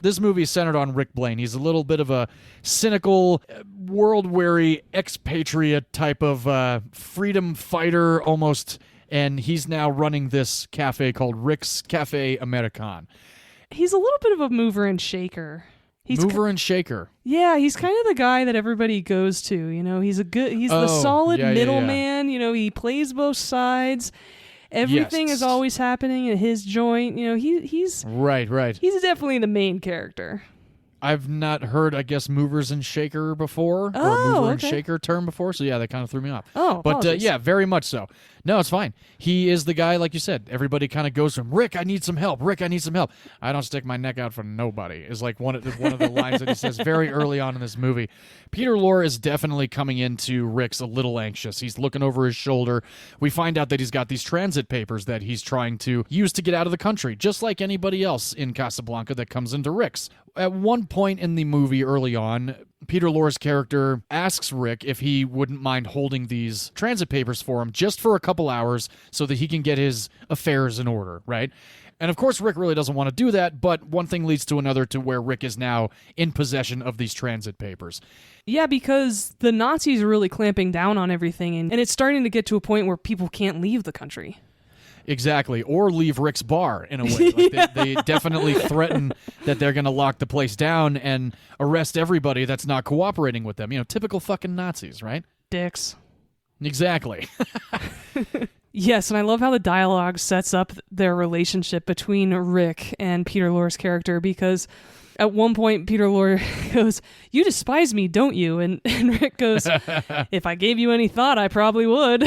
This movie is centered on Rick Blaine. He's a little bit of a cynical, world-weary expatriate type of freedom fighter almost, and he's now running this cafe called Rick's Cafe American. He's a little bit of a mover and shaker. And shaker. Yeah, he's kind of the guy that everybody goes to. You know, he's the solid middleman. You know, he plays both sides. Everything is always happening at his joint. You know, he's right. He's definitely the main character. I've not heard, I guess, movers and shaker before, or mover and shaker term before, so yeah, that kind of threw me off. Oh, but yeah, very much so. No, it's fine. He is the guy, like you said, everybody kind of goes to him, Rick, I need some help. Rick, I need some help. I don't stick my neck out for nobody, is like one of the lines that he says very early on in this movie. Peter Lorre is definitely coming into Rick's a little anxious. He's looking over his shoulder. We find out that he's got these transit papers that he's trying to use to get out of the country, just like anybody else in Casablanca that comes into Rick's. At one point in the movie early on, Peter Lorre's character asks Rick if he wouldn't mind holding these transit papers for him just for a couple hours so that he can get his affairs in order, right? And of course, Rick really doesn't want to do that, but one thing leads to another to where Rick is now in possession of these transit papers. Yeah, because the Nazis are really clamping down on everything, and it's starting to get to a point where people can't leave the country. Exactly, or leave Rick's bar in a way. Like they definitely threaten that they're going to lock the place down and arrest everybody that's not cooperating with them. You know, typical fucking Nazis, right? Dicks. Exactly. Yes, and I love how the dialogue sets up their relationship between Rick and Peter Lorre's character, because at one point Peter Lorre goes, "You despise me, don't you?" And Rick goes, "If I gave you any thought, I probably would."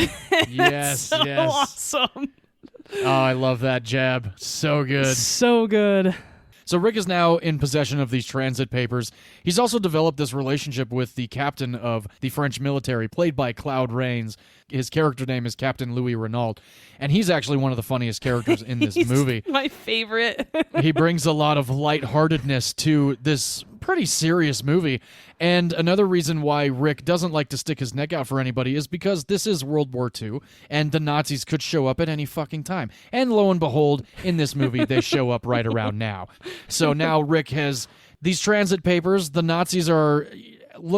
Yes, yes. Awesome. Oh, I love that jab. So good. So good. So Rick is now in possession of these transit papers. He's also developed this relationship with the captain of the French military, played by Claude Rains. His character name is Captain Louis Renault, and he's actually one of the funniest characters in this movie. My favorite. He brings a lot of lightheartedness to this pretty serious movie. And another reason why Rick doesn't like to stick his neck out for anybody is because this is World War II, and the Nazis could show up at any fucking time. And lo and behold, in this movie, they show up right around now. So now Rick has these transit papers. The Nazis are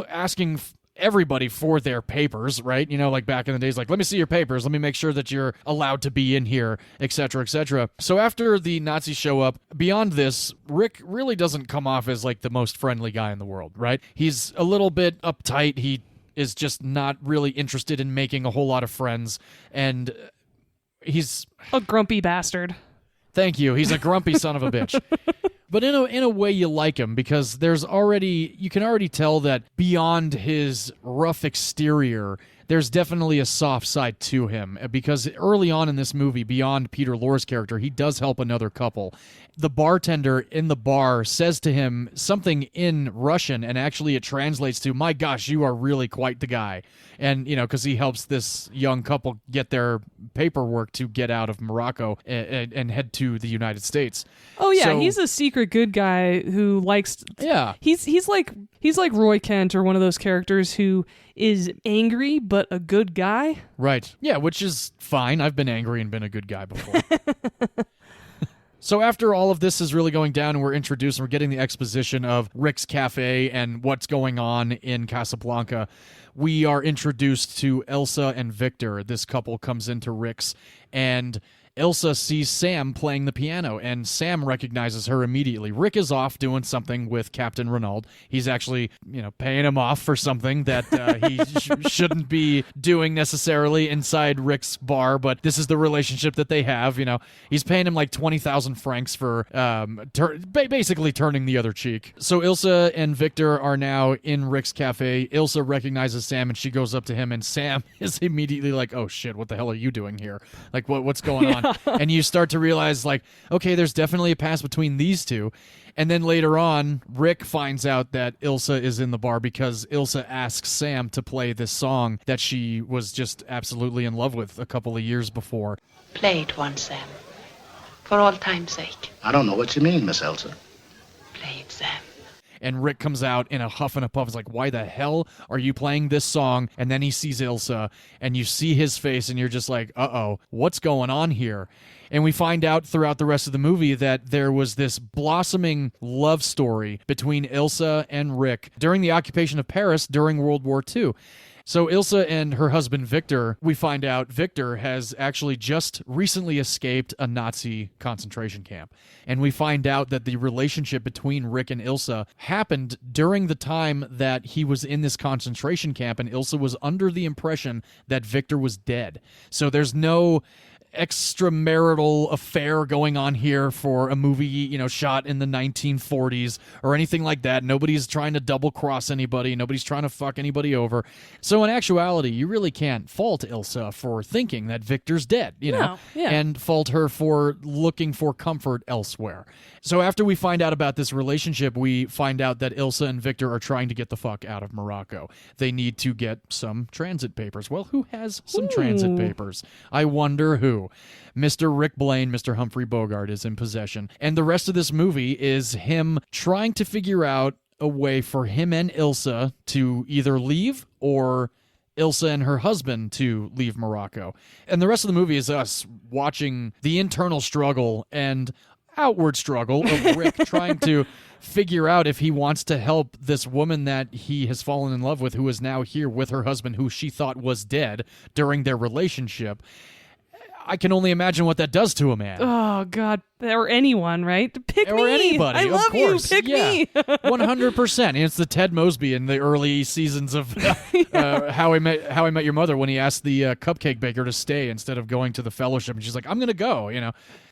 asking everybody for their papers, right? You know, like back in the days, like, let me see your papers, let me make sure that you're allowed to be in here, etc., etc. So after the Nazis show up, beyond this, Rick really doesn't come off as like the most friendly guy in the world, right? He's a little bit uptight. He is just not really interested in making a whole lot of friends, and he's a grumpy bastard. Thank you. He's a grumpy son of a bitch. But in a way you like him, because you can already tell that beyond his rough exterior, there's definitely a soft side to him, because early on in this movie, beyond Peter Lorre's character, he does help another couple. The bartender in the bar says to him something in Russian, and actually it translates to, "My gosh, you are really quite the guy." And, you know, because he helps this young couple get their paperwork to get out of Morocco and head to the United States. Oh yeah, he's a secret good guy who likes. Yeah, he's like Roy Kent, or one of those characters who is angry but a good guy. Right. Yeah, which is fine. I've been angry and been a good guy before. So after all of this is really going down and we're introduced and we're getting the exposition of Rick's Cafe and what's going on in Casablanca, we are introduced to Elsa and Victor. This couple comes into Rick's, and Ilsa sees Sam playing the piano, and Sam recognizes her immediately. Rick is off doing something with Captain Renaud. He's actually, paying him off for something that he shouldn't be doing necessarily inside Rick's bar, but this is the relationship that they have. He's paying him like 20,000 francs for basically turning the other cheek. So Ilsa and Victor are now in Rick's cafe. Ilsa recognizes Sam, and she goes up to him, and Sam is immediately like, oh shit, what the hell are you doing here? Like, what's going on? And you start to realize, like, okay, there's definitely a past between these two. And then later on, Rick finds out that Ilsa is in the bar because Ilsa asks Sam to play this song that she was just absolutely in love with a couple of years before. Play it once, Sam. For all time's sake. I don't know what you mean, Miss Elsa. Play it, Sam. And Rick comes out in a huff and a puff. He's like, why the hell are you playing this song? And then he sees Ilsa, and you see his face, and you're just like, uh-oh, what's going on here? And we find out throughout the rest of the movie that there was this blossoming love story between Ilsa and Rick during the occupation of Paris during World War II. So Ilsa and her husband Victor, we find out Victor has actually just recently escaped a Nazi concentration camp. And we find out that the relationship between Rick and Ilsa happened during the time that he was in this concentration camp, and Ilsa was under the impression that Victor was dead. So there's no extramarital affair going on here for a movie, shot in the 1940s or anything like that. Nobody's trying to double cross anybody. Nobody's trying to fuck anybody over. So in actuality, you really can't fault Ilsa for thinking that Victor's dead, and fault her for looking for comfort elsewhere. So after we find out about this relationship, we find out that Ilsa and Victor are trying to get the fuck out of Morocco. They need to get some transit papers. Well, who has some transit papers? I wonder who. Mr. Rick Blaine, Mr. Humphrey Bogart, is in possession. And the rest of this movie is him trying to figure out a way for him and Ilsa to either leave or Ilsa and her husband to leave Morocco. And the rest of the movie is us watching the internal struggle and outward struggle of Rick trying to figure out if he wants to help this woman that he has fallen in love with, who is now here with her husband, who she thought was dead during their relationship. I can only imagine what that does to a man. Oh, God. Or anyone, right? Pick me. Or anybody, I love of course. you. Pick me. 100%. And it's the Ted Mosby in the early seasons of How I Met Your Mother, when he asked the cupcake baker to stay instead of going to the fellowship. And she's like, I'm going to go,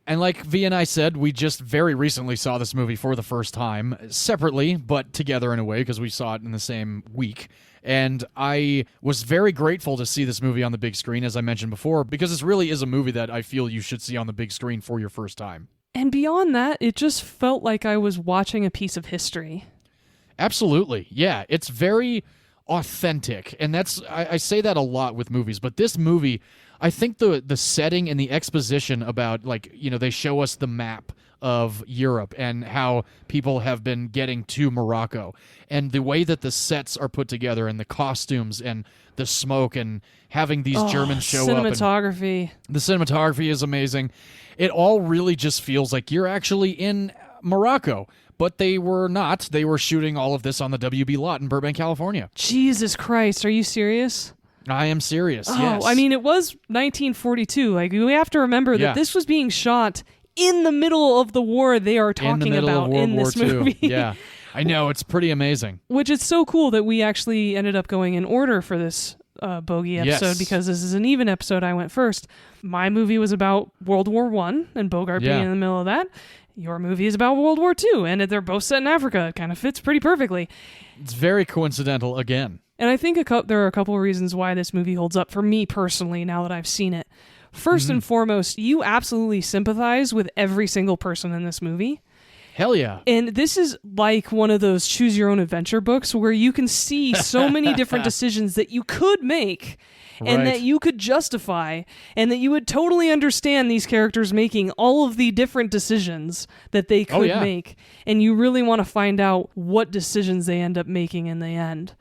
And like Vee and I said, we just very recently saw this movie for the first time, separately, but together in a way, because we saw it in the same week. And I was very grateful to see this movie on the big screen, as I mentioned before, because this really is a movie that I feel you should see on the big screen for your first time. And beyond that, it just felt like I was watching a piece of history. Absolutely. Yeah, it's very authentic. And I say that a lot with movies, but this movie, I think the setting and the exposition about, they show us the map of Europe and how people have been getting to Morocco, and the way that the sets are put together and the costumes and the smoke and having these Germans show up. Cinematography. The cinematography is amazing. It all really just feels like you're actually in Morocco. But they were not. They were shooting all of this on the WB lot in Burbank, California. Jesus Christ, are you serious? I am serious, yes. I mean, it was 1942. We have to remember that this was being shot in the middle of the war they are talking about in this movie. Yeah, I know. It's pretty amazing. Which is so cool that we actually ended up going in order for this Bogie episode, because this is an even episode. I went first. My movie was about World War I and Bogart being in the middle of that. Your movie is about World War II, and they're both set in Africa. It kind of fits pretty perfectly. It's very coincidental again. And I think there are a couple of reasons why this movie holds up for me personally now that I've seen it. First and foremost, you absolutely sympathize with every single person in this movie. Hell yeah. And this is like one of those choose your own adventure books where you can see so many different decisions that you could make and that you could justify, and that you would totally understand these characters making all of the different decisions that they could make. And you really want to find out what decisions they end up making in the end.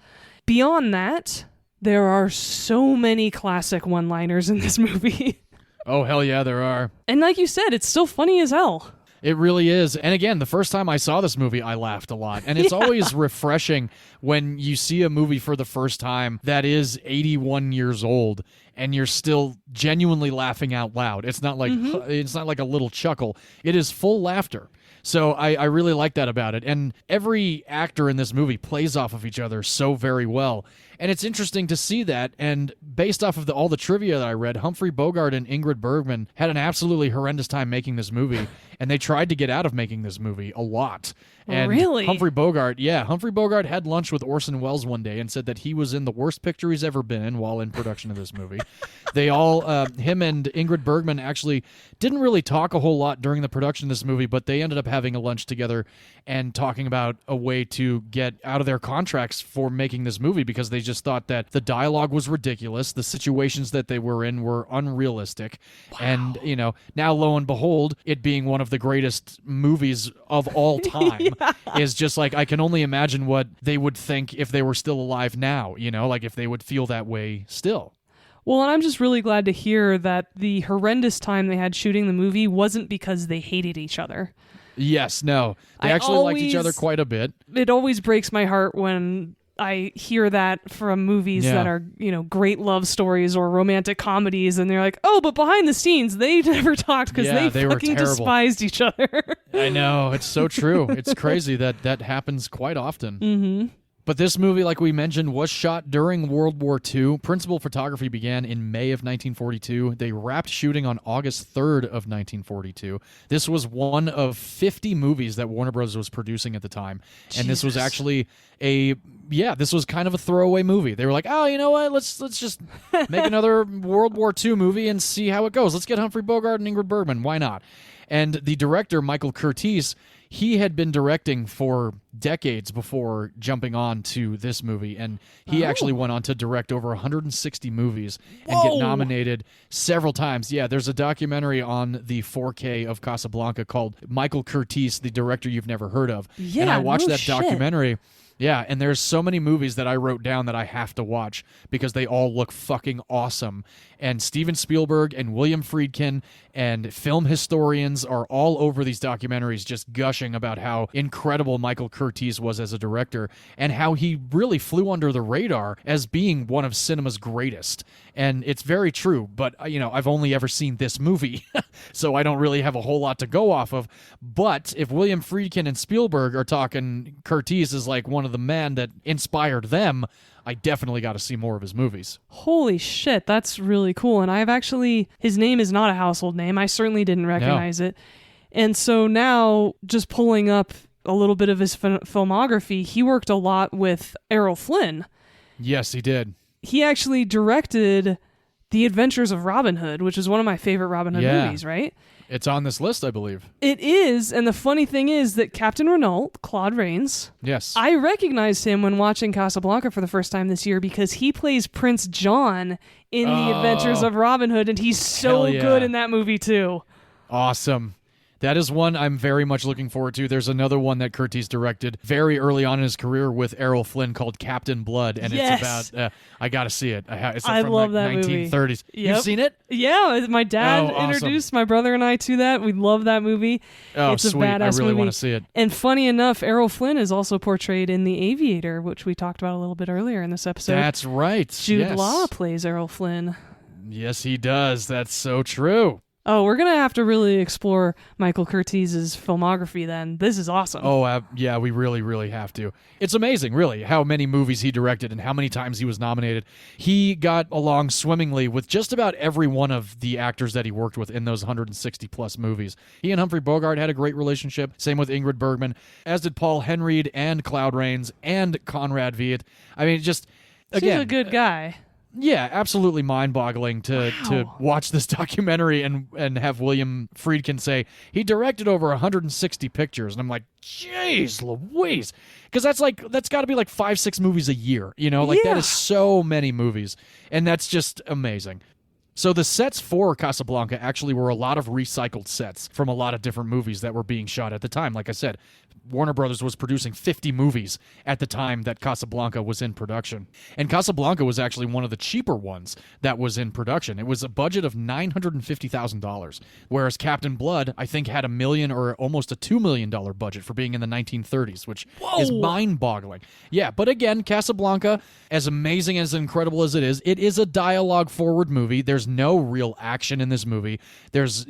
Beyond that, there are so many classic one-liners in this movie. Oh, hell yeah, there are. And like you said, it's still funny as hell. It really is. And again, the first time I saw this movie, I laughed a lot. And it's always refreshing when you see a movie for the first time that is 81 years old and you're still genuinely laughing out loud. It's not like it's not like a little chuckle. It is full laughter. So I really like that about it. And every actor in this movie plays off of each other so very well. And it's interesting to see that. And based off of all the trivia that I read, Humphrey Bogart and Ingrid Bergman had an absolutely horrendous time making this movie. And they tried to get out of making this movie a lot. And really? Humphrey Bogart had lunch with Orson Welles one day and said that he was in the worst picture he's ever been in while in production of this movie. They all, him and Ingrid Bergman actually didn't really talk a whole lot during the production of this movie, but they ended up having a lunch together and talking about a way to get out of their contracts for making this movie because they just thought that the dialogue was ridiculous, the situations that they were in were unrealistic, and, now lo and behold, it being one of the greatest movies of all time is just like, I can only imagine what they would think if they were still alive now, like if they would feel that way still. Well, and I'm just really glad to hear that the horrendous time they had shooting the movie wasn't because they hated each other. Yes, no. They actually liked each other quite a bit. It always breaks my heart when I hear that from movies that are, great love stories or romantic comedies, and they're like, oh, but behind the scenes, they never talked because they fucking despised each other. I know. It's so true. It's crazy that happens quite often. Mm-hmm. But this movie, like we mentioned, was shot during World War II. Principal photography began in May of 1942. They wrapped shooting on August 3rd of 1942. This was one of 50 movies that Warner Bros. Was producing at the time. And this was actually this was kind of a throwaway movie. They were like, oh, you know what? Let's just make another World War II movie and see how it goes. Let's get Humphrey Bogart and Ingrid Bergman. Why not? And the director, Michael Curtiz, he had been directing for decades before jumping on to this movie, and he actually went on to direct over 160 movies and get nominated several times. Yeah, there's a documentary on the 4K of Casablanca called Michael Curtiz, the director you've never heard of. Yeah, and I watched that documentary. Yeah, and there's so many movies that I wrote down that I have to watch because they all look fucking awesome. And Steven Spielberg and William Friedkin and film historians are all over these documentaries just gushing about how incredible Michael Curtiz was as a director and how he really flew under the radar as being one of cinema's greatest. And it's very true, but, I've only ever seen this movie, so I don't really have a whole lot to go off of. But if William Friedkin and Spielberg are talking Curtiz is like one of the men that inspired them, I definitely got to see more of his movies. Holy shit, that's really cool. And his name is not a household name. I certainly didn't recognize it. And so now, just pulling up a little bit of his filmography, he worked a lot with Errol Flynn. Yes, he did. He actually directed The Adventures of Robin Hood, which is one of my favorite Robin Hood movies, right? It's on this list, I believe. It is, and the funny thing is that Captain Renault, Claude Rains, yes, I recognized him when watching Casablanca for the first time this year because he plays Prince John in The Adventures of Robin Hood, and he's so good in that movie too. Awesome. That is one I'm very much looking forward to. There's another one that Curtiz directed very early on in his career with Errol Flynn called Captain Blood, and it's about, I got to see it. It's I from love like that 1930s. movie. Yep. You've seen it? Yeah, my dad awesome. introduced my brother and I to that. We love that movie. Oh, it's sweet. a badass I really movie. want to see it. And funny enough, Errol Flynn is also portrayed in The Aviator, which we talked about a little bit earlier in this episode. That's right. Jude Law plays Errol Flynn. Yes, he does. That's so true. Oh, we're going to have to really explore Michael Curtiz's filmography then. This is awesome. Oh, yeah, we really, really have to. It's amazing, really, how many movies he directed and how many times he was nominated. He got along swimmingly with just about every one of the actors that he worked with in those 160-plus movies. He and Humphrey Bogart had a great relationship, same with Ingrid Bergman, as did Paul Henreid and Claude Rains and Conrad Veidt. I mean, just, again... He's a good guy. Yeah, absolutely mind-boggling to watch this documentary and have William Friedkin say he directed over 160 pictures, and I'm like, jeez Louise, because that's got to be like 5-6 movies a year, that is so many movies, and that's just amazing. So the sets for Casablanca actually were a lot of recycled sets from a lot of different movies that were being shot at the time. Like I said, Warner Brothers was producing 50 movies at the time that Casablanca was in production. And Casablanca was actually one of the cheaper ones that was in production. It was a budget of $950,000, whereas Captain Blood, I think, had $1 million or almost a $2 million budget for being in the 1930s, which is mind-boggling. Yeah, but again, Casablanca, as amazing, as incredible as it is a dialogue-forward movie. There's no real action in this movie. There's,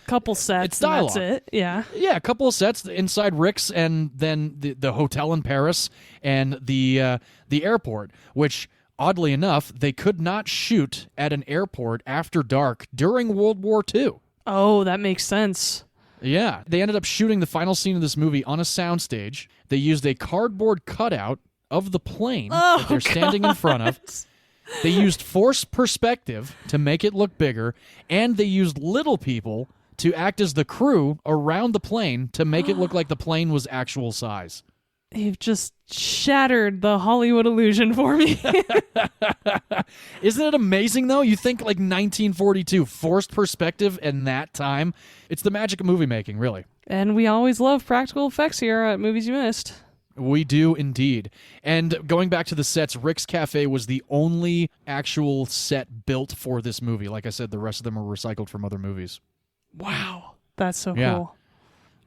couple sets, it's dialogue. And that's it. Yeah. Yeah, a couple of sets inside Rick's and then the hotel in Paris and the airport, which, oddly enough, they could not shoot at an airport after dark during World War II. Oh, that makes sense. Yeah. They ended up shooting the final scene of this movie on a soundstage. They used a cardboard cutout of the plane that they're standing in front of. They used forced perspective to make it look bigger, and they used little people to act as the crew around the plane to make it look like the plane was actual size. You've just shattered the Hollywood illusion for me. Isn't it amazing, though? You think like 1942, forced perspective in that time. It's the magic of movie making, really. And we always love practical effects here at Movies You Missed. We do indeed. And going back to the sets, Rick's Cafe was the only actual set built for this movie. Like I said, the rest of them were recycled from other movies. Wow. That's so cool.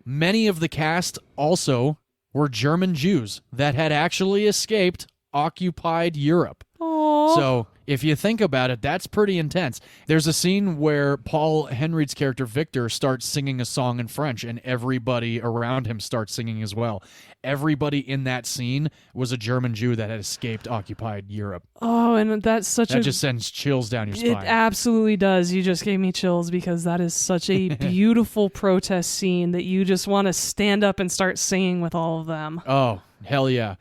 Many of the cast also were German Jews that had actually escaped occupied Europe. Aww. So if you think about it, that's pretty intense. There's a scene where Paul Henreid's character Victor starts singing a song in French, and everybody around him starts singing as well. Everybody in that scene was a German Jew that had escaped occupied Europe. Oh, and that's such that just sends chills down your spine. It absolutely does. You just gave me chills because that is such a beautiful protest scene that you just want to stand up and start singing with all of them. Oh, hell yeah.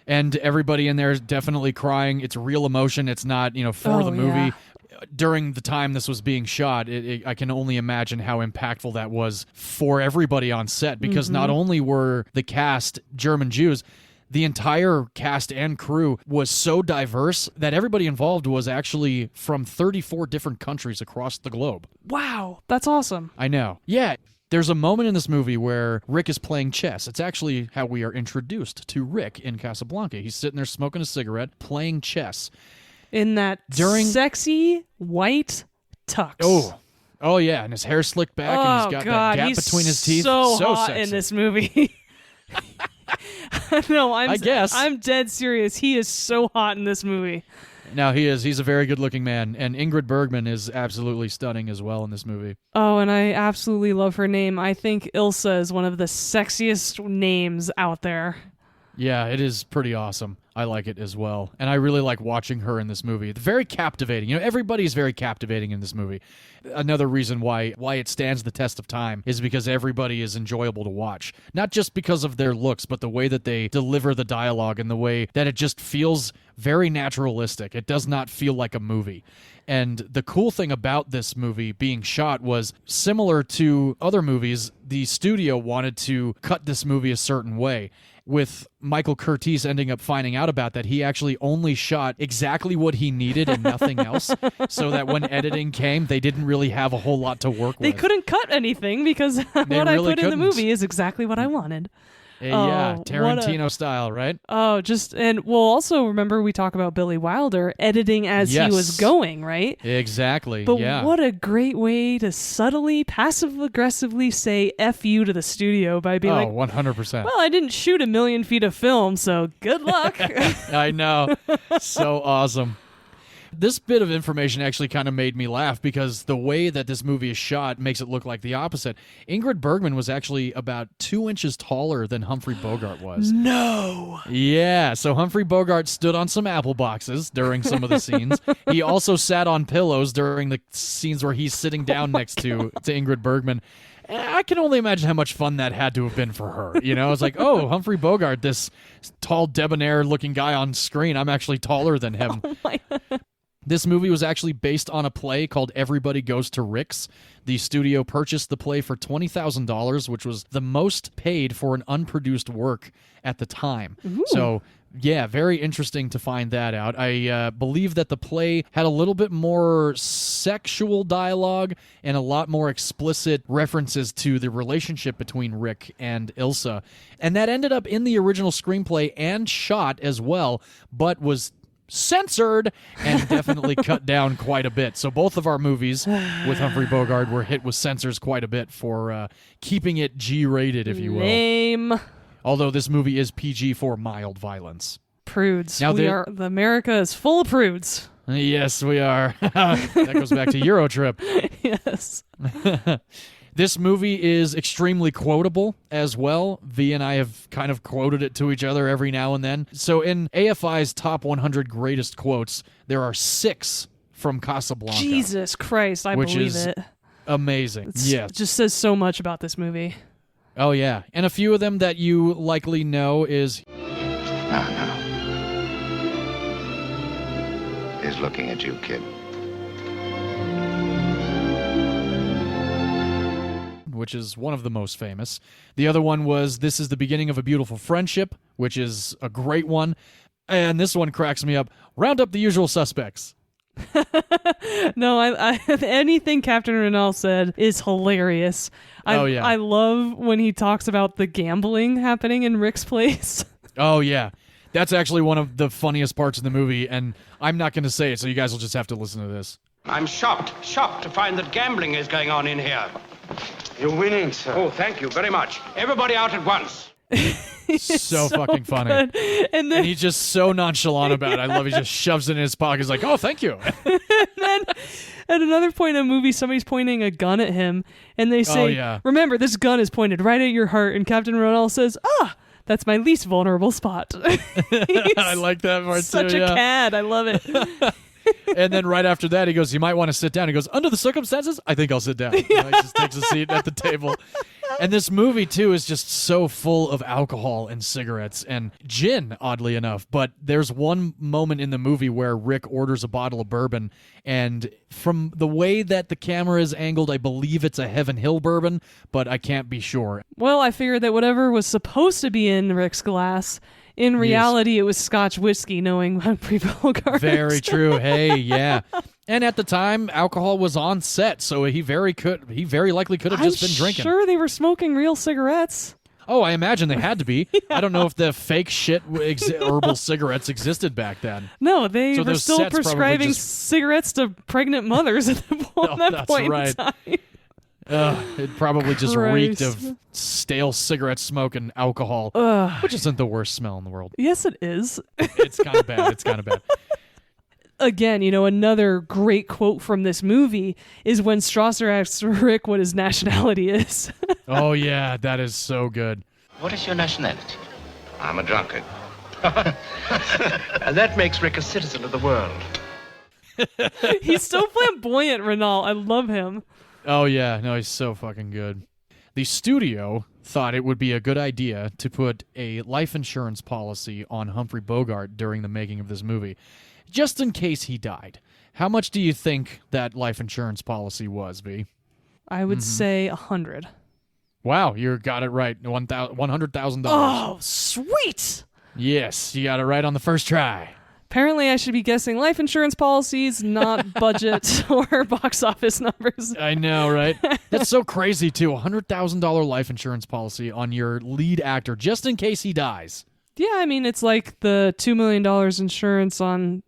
And everybody in there is definitely crying. It's real emotion. It's not, for the movie. Yeah. During the time this was being shot, I can only imagine how impactful that was for everybody on set, because not only were the cast German Jews, the entire cast and crew was so diverse that everybody involved was actually from 34 different countries across the globe. Wow, that's awesome. I know. Yeah. There's a moment in this movie where Rick is playing chess. It's actually how we are introduced to Rick in Casablanca. He's sitting there smoking a cigarette, playing chess. In that sexy white tux. Oh yeah, and his hair slicked back, and he's got that gap between his teeth. So hot sexy in this movie. No, I guess. I'm dead serious. He is so hot in this movie. No, he is. He's a very good-looking man, and Ingrid Bergman is absolutely stunning as well in this movie. Oh, and I absolutely love her name. I think Ilsa is one of the sexiest names out there. Yeah, it is pretty awesome. I like it as well. And I really like watching her in this movie. It's very captivating. Everybody's very captivating in this movie. Another reason why it stands the test of time is because everybody is enjoyable to watch. Not just because of their looks, but the way that they deliver the dialogue and the way that it just feels very naturalistic. It does not feel like a movie. And the cool thing about this movie being shot was, similar to other movies, the studio wanted to cut this movie a certain way, with Michael Curtiz ending up finding out about that. He actually only shot exactly what he needed and nothing else, so that when editing came, they didn't really have a whole lot to work with. They couldn't cut anything because what I put in the movie is exactly what I wanted. Yeah, Tarantino style, right? And we'll also remember we talk about Billy Wilder editing as he was going, right? Exactly, but what a great way to subtly, passive-aggressively say F you to the studio by being 100%. Well, I didn't shoot 1 million feet of film, so good luck. I know. So awesome. This bit of information actually kind of made me laugh, because the way that this movie is shot makes it look like the opposite. Ingrid Bergman was actually about 2 inches taller than Humphrey Bogart was. No! Yeah, so Humphrey Bogart stood on some apple boxes during some of the scenes. He also sat on pillows during the scenes where he's sitting down next to Ingrid Bergman. I can only imagine how much fun that had to have been for her. It's like, oh, Humphrey Bogart, this tall, debonair-looking guy on screen. I'm actually taller than him. Oh my God. This movie was actually based on a play called Everybody Goes to Rick's. The studio purchased the play for $20,000, which was the most paid for an unproduced work at the time. Ooh. So, yeah, very interesting to find that out. I believe that the play had a little bit more sexual dialogue and a lot more explicit references to the relationship between Rick and Ilsa. And that ended up in the original screenplay and shot as well, but was censored and definitely cut down quite a bit. So both of our movies with Humphrey Bogart were hit with censors quite a bit for keeping it G-rated, if you will. Lame. Although this movie is PG for mild violence. Prudes. Now The America is full of prudes. Yes, we are. That goes back to Eurotrip. Yes. This movie is extremely quotable as well. V and I have kind of quoted it to each other every now and then. So in AFI's top 100 greatest quotes, there are 6 from Casablanca. Jesus Christ, I which believe is it. Amazing. Yes. It just says so much about this movie. Oh, yeah. And a few of them that you likely know is... No. He's looking at you, kid. which is one of the most famous. The other one was This is the Beginning of a Beautiful Friendship, which is a great one. And this one cracks me up. Round up the usual suspects. No, I anything Captain Renault said is hilarious. I love when he talks about the gambling happening in Rick's place. Oh, yeah. That's actually one of the funniest parts of the movie, and I'm not going to say it, so you guys will just have to listen to this. I'm shocked to find that gambling is going on in here. You're winning, sir. Oh, thank you very much. Everybody out at once. So fucking funny. Good. And then he's just so nonchalant about it. I love it. He just shoves it in his pocket. He's like, oh, thank you. and then at another point in the movie, somebody's pointing a gun at him, and they say, remember, this gun is pointed right at your heart. And Captain Renault says, that's my least vulnerable spot. I like that part too. Such a cad. I love it. And then right after that, he goes, you might want to sit down. He goes, under the circumstances, I think I'll sit down. He just takes a seat at the table. And this movie, too, is just so full of alcohol and cigarettes and gin, oddly enough. But there's one moment in the movie where Rick orders a bottle of bourbon, and from the way that the camera is angled, I believe it's a Heaven Hill bourbon, but I can't be sure. Well, I figured that whatever was supposed to be in Rick's glass, in reality, it was Scotch whiskey, knowing Humphrey Bogart. Very true. Hey, yeah. And at the time, alcohol was on set, so he very likely could have just been drinking. I'm sure they were smoking real cigarettes. Oh, I imagine they had to be. Yeah. I don't know if the fake shit herbal cigarettes existed back then. No, they were still prescribing cigarettes to pregnant mothers at that point in time. It probably just reeked of stale cigarette smoke and alcohol, which isn't the worst smell in the world. Yes, it is. It's kind of bad. Again, another great quote from this movie is when Strasser asks Rick what his nationality is. Oh, yeah, that is so good. What is your nationality? I'm a drunkard. And that makes Rick a citizen of the world. He's so flamboyant, Renault. I love him. Oh, yeah. No, he's so fucking good. The studio thought it would be a good idea to put a life insurance policy on Humphrey Bogart during the making of this movie, just in case he died. How much do you think that life insurance policy was, V? I would say 100. Wow, you got it right. $100,000. Oh, sweet! Yes, you got it right on the first try. Apparently, I should be guessing life insurance policies, not budget or box office numbers. I know, right? That's so crazy, too. $100,000 life insurance policy on your lead actor, just in case he dies. Yeah, I mean, it's like the $2 million insurance on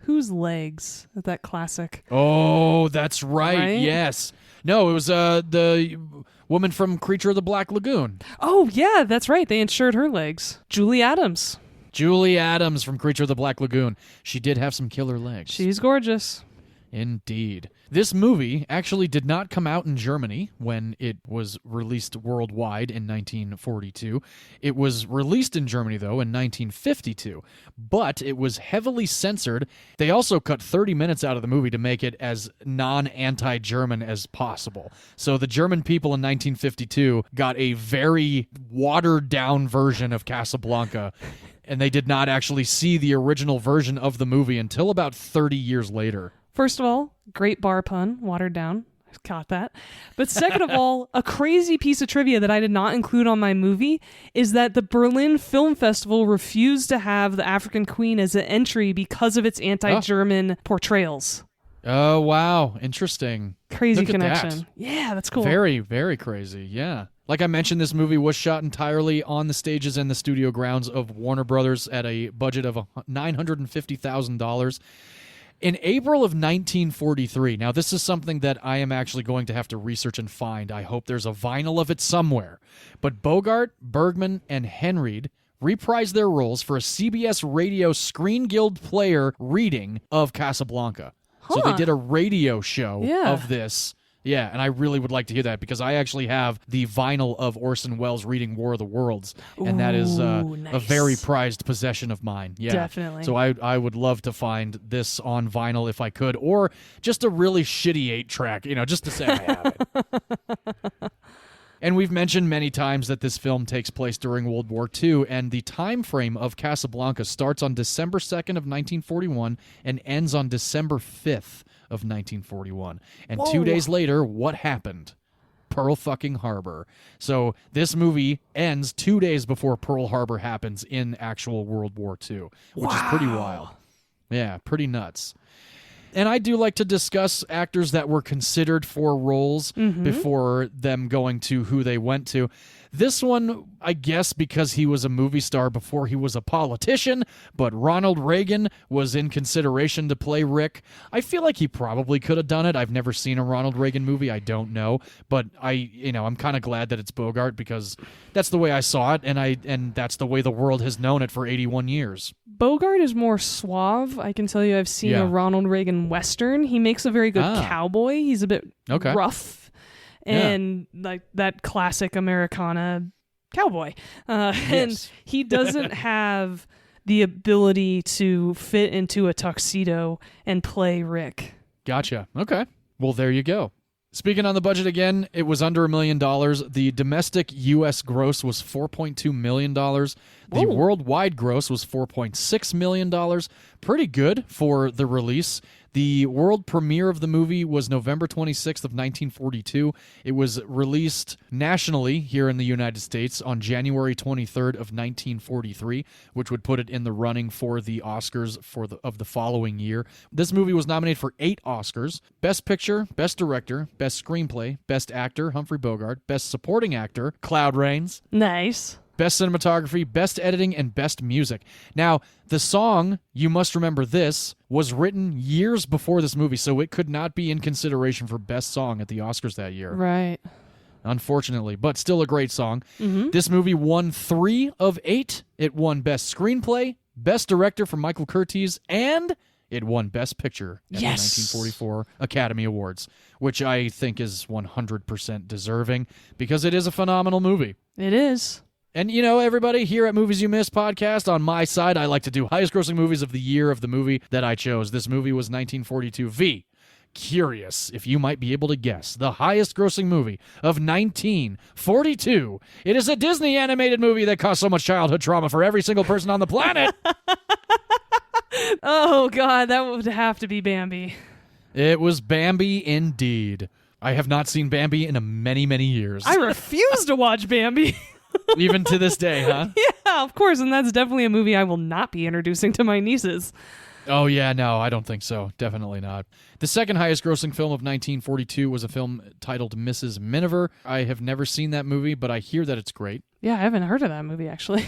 whose legs? That classic. Oh, that's right. Yes. No, it was the woman from Creature of the Black Lagoon. Oh, yeah, that's right. They insured her legs. Julie Adams. Julie Adams from Creature of the Black Lagoon. She did have some killer legs. She's gorgeous. Indeed. This movie actually did not come out in Germany when it was released worldwide in 1942. It was released in Germany, though, in 1952, but it was heavily censored. They also cut 30 minutes out of the movie to make it as non-anti-German as possible. So the German people in 1952 got a very watered-down version of Casablanca, and they did not actually see the original version of the movie until about 30 years later. First of all, great bar pun, watered down. I caught that. But second of all, a crazy piece of trivia that I did not include on my movie is that the Berlin Film Festival refused to have the African Queen as an entry because of its anti-German portrayals. Oh, wow. Interesting. Crazy Look at connection. that. Yeah, that's cool. Very, very crazy. Yeah. Like I mentioned, this movie was shot entirely on the stages and the studio grounds of Warner Brothers at a budget of $950,000. In April of 1943, now this is something that I am actually going to have to research and find. I hope there's a vinyl of it somewhere. But Bogart, Bergman, and Henreid reprised their roles for a CBS Radio Screen Guild player reading of Casablanca. So they did a radio show of this. Yeah, and I really would like to hear that because I actually have the vinyl of Orson Welles reading War of the Worlds, and that is a very prized possession of mine. Yeah, definitely. So I would love to find this on vinyl if I could, or just a really shitty 8-track, just to say I have it. And we've mentioned many times that this film takes place during World War II, and the time frame of Casablanca starts on December 2nd of 1941 and ends on December 5th of 1941. And 2 days later, what happened? Pearl fucking Harbor. So this movie ends 2 days before Pearl Harbor happens in actual World War II, which is pretty wild. Yeah, pretty nuts. And I do like to discuss actors that were considered for roles before them going to who they went to. This one, I guess because he was a movie star before he was a politician, but Ronald Reagan was in consideration to play Rick. I feel like he probably could have done it. I've never seen a Ronald Reagan movie. I don't know. But I'm kind of glad that it's Bogart because that's the way I saw it, and that's the way the world has known it for 81 years. Bogart is more suave. I can tell you I've seen a Ronald Reagan Western. He makes a very good cowboy. He's a bit rough. And like that classic Americana cowboy. And he doesn't have the ability to fit into a tuxedo and play Rick. Gotcha. Okay. Well, there you go. Speaking on the budget again, it was under $1 million. The domestic U.S. gross was $4.2 million. The worldwide gross was $4.6 million. Pretty good for the release. The world premiere of the movie was November 26th of 1942. It was released nationally here in the United States on January 23rd of 1943, which would put it in the running for the Oscars of the following year. This movie was nominated for 8 Oscars: Best Picture, Best Director, Best Screenplay, Best Actor, Humphrey Bogart, Best Supporting Actor, Cloud Rains. Nice. Best Cinematography, Best Editing, and Best Music. Now, the song, you must remember this, was written years before this movie, so it could not be in consideration for Best Song at the Oscars that year. Right. Unfortunately, but still a great song. This movie won 3 of 8. It won Best Screenplay, Best Director from Michael Curtiz, and it won Best Picture at the 1944 Academy Awards, which I think is 100% deserving because it is a phenomenal movie. It is. And, everybody, here at Movies You Missed podcast, on my side, I like to do highest grossing movies of the year of the movie that I chose. This movie was 1942. V, curious if you might be able to guess the highest grossing movie of 1942. It is a Disney animated movie that caused so much childhood trauma for every single person on the planet. Oh, God, that would have to be Bambi. It was Bambi indeed. I have not seen Bambi in many, many years. I refuse to watch Bambi. Even to this day, huh? Yeah, of course, and that's definitely a movie I will not be introducing to my nieces. Oh, yeah, no, I don't think so. Definitely not. The second highest grossing film of 1942 was a film titled Mrs. Miniver. I have never seen that movie, but I hear that it's great. Yeah, I haven't heard of that movie, actually.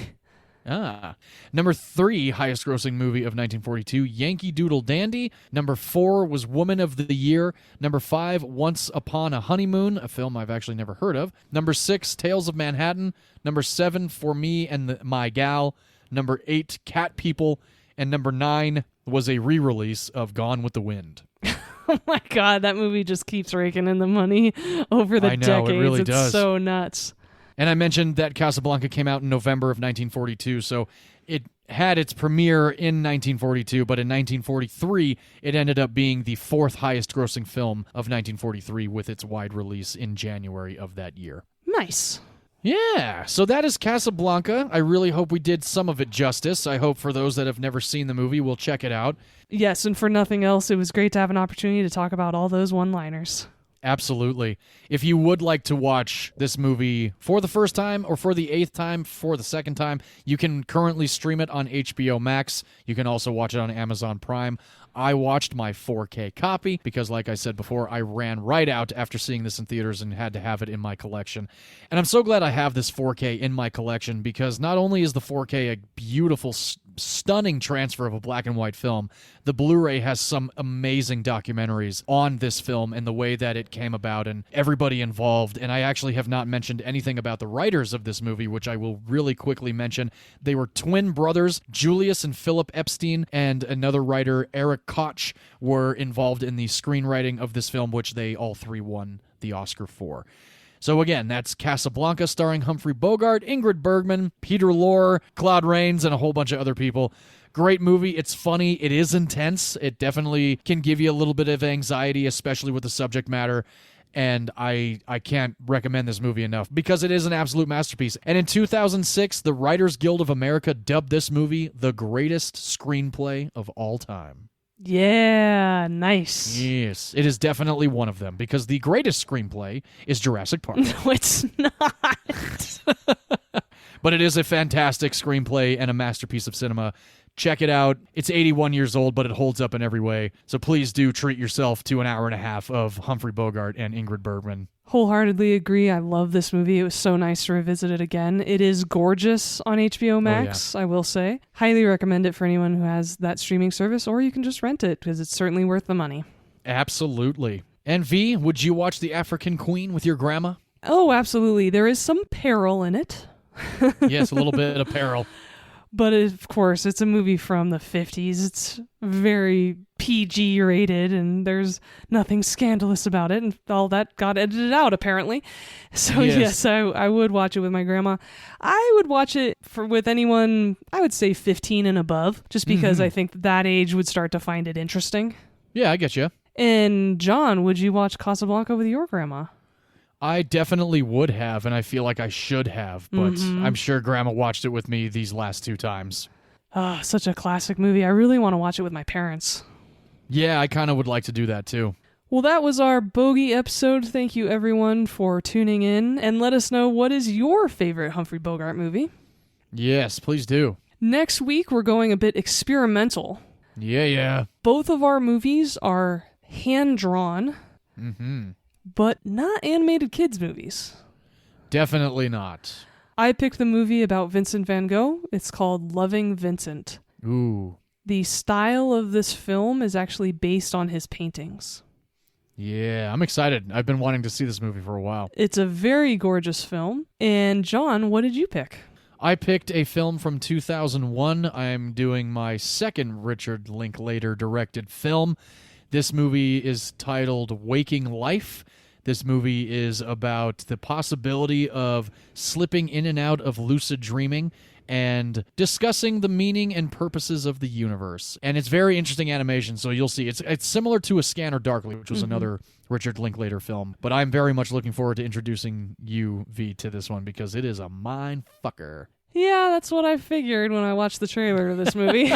Number 3 highest grossing movie of 1942, Yankee Doodle Dandy. Number 4 was Woman of the Year. Number 5, Once Upon a Honeymoon, a film I've actually never heard of. Number 6, Tales of Manhattan. Number 7, For Me and My Gal. Number 8, Cat People. And number 9 was a re-release of Gone with the Wind. Oh my God, that movie just keeps raking in the money over the decades. It really it's does. So nuts. And I mentioned that Casablanca came out in November of 1942, so it had its premiere in 1942, but in 1943, it ended up being the 4th highest grossing film of 1943 with its wide release in January of that year. Nice. Yeah, so that is Casablanca. I really hope we did some of it justice. I hope for those that have never seen the movie, we'll check it out. Yes, and for nothing else, it was great to have an opportunity to talk about all those one-liners. Absolutely. If you would like to watch this movie for the first time or for the 8th time, for the second time, you can currently stream it on HBO Max. You can also watch it on Amazon Prime. I watched my 4K copy because, like I said before, I ran right out after seeing this in theaters and had to have it in my collection. And I'm so glad I have this 4K in my collection because not only is the 4K a beautiful, stunning transfer of a black and white film, the Blu-ray has some amazing documentaries on this film and the way that it came about and everybody involved. And I actually have not mentioned anything about the writers of this movie, which I will really quickly mention. They were twin brothers, Julius and Philip Epstein, and another writer, Eric Koch, were involved in the screenwriting of this film, which they all three won the Oscar for. So again, that's Casablanca, starring Humphrey Bogart, Ingrid Bergman, Peter Lorre, Claude Rains, and a whole bunch of other people. Great movie. It's funny. It is intense. It definitely can give you a little bit of anxiety, especially with the subject matter. And I can't recommend this movie enough because it is an absolute masterpiece. And in 2006, the Writers Guild of America dubbed this movie the greatest screenplay of all time. Yeah, nice. Yes, it is definitely one of them because the greatest screenplay is Jurassic Park. No, it's not. But it is a fantastic screenplay and a masterpiece of cinema. Check it out. It's 81 years old, but it holds up in every way. So please do treat yourself to an hour and a half of Humphrey Bogart and Ingrid Bergman. Wholeheartedly agree. I love this movie. It was so nice to revisit it again. It is gorgeous on HBO Max, I will say. Highly recommend it for anyone who has that streaming service, or you can just rent it because it's certainly worth the money. Absolutely. And V, would you watch The African Queen with your grandma? Oh, absolutely. There is some peril in it. Yes, a little bit of peril. But of course, it's a movie from the 50s. It's very PG rated, and there's nothing scandalous about it, and all that got edited out, apparently. So yes, I would watch it with my grandma. I would watch it with anyone, I would say 15 and above, just because I think that age would start to find it interesting. Yeah, I get you. And John, would you watch Casablanca with your grandma? I definitely would have, and I feel like I should have, but I'm sure Grandma watched it with me these last 2 times. Ah, such a classic movie. I really want to watch it with my parents. Yeah, I kind of would like to do that too. Well, that was our Bogie episode. Thank you, everyone, for tuning in, and let us know what is your favorite Humphrey Bogart movie. Yes, please do. Next week, we're going a bit experimental. Yeah. Both of our movies are hand-drawn. But not animated kids' movies. Definitely not. I picked the movie about Vincent van Gogh. It's called Loving Vincent. Ooh. The style of this film is actually based on his paintings. Yeah, I'm excited. I've been wanting to see this movie for a while. It's a very gorgeous film. And John, what did you pick? I picked a film from 2001. I'm doing my second Richard Linklater directed film. This movie is titled Waking Life. This movie is about the possibility of slipping in and out of lucid dreaming and discussing the meaning and purposes of the universe. And it's very interesting animation, so you'll see. It's similar to A Scanner Darkly, which was another Richard Linklater film. But I'm very much looking forward to introducing you, V, to this one because it is a mind fucker. Yeah, that's what I figured when I watched the trailer of this movie.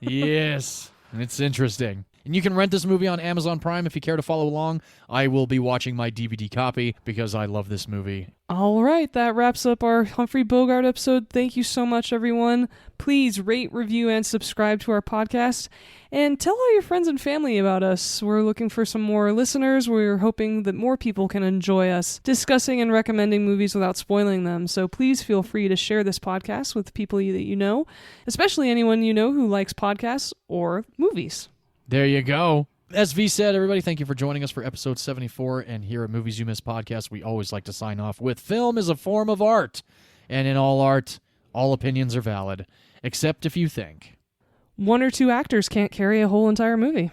Yes, and it's interesting. And you can rent this movie on Amazon Prime if you care to follow along. I will be watching my DVD copy because I love this movie. All right, that wraps up our Humphrey Bogart episode. Thank you so much, everyone. Please rate, review, and subscribe to our podcast. And tell all your friends and family about us. We're looking for some more listeners. We're hoping that more people can enjoy us discussing and recommending movies without spoiling them. So please feel free to share this podcast with people that you know, especially anyone you know who likes podcasts or movies. There you go. As V said, everybody, thank you for joining us for episode 74. And here at Movies You Miss Podcast, we always like to sign off with film is a form of art. And in all art, all opinions are valid, except if you think 1 or 2 actors can't carry a whole entire movie.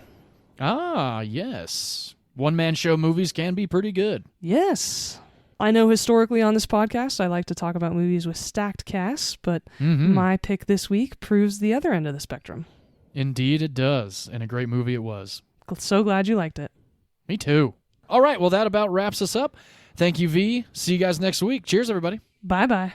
Ah, yes. One-man show movies can be pretty good. Yes. I know historically on this podcast, I like to talk about movies with stacked casts, but my pick this week proves the other end of the spectrum. Indeed it does, and a great movie it was. So glad you liked it. Me too. All right, well, that about wraps us up. Thank you, V. See you guys next week. Cheers, everybody. Bye-bye.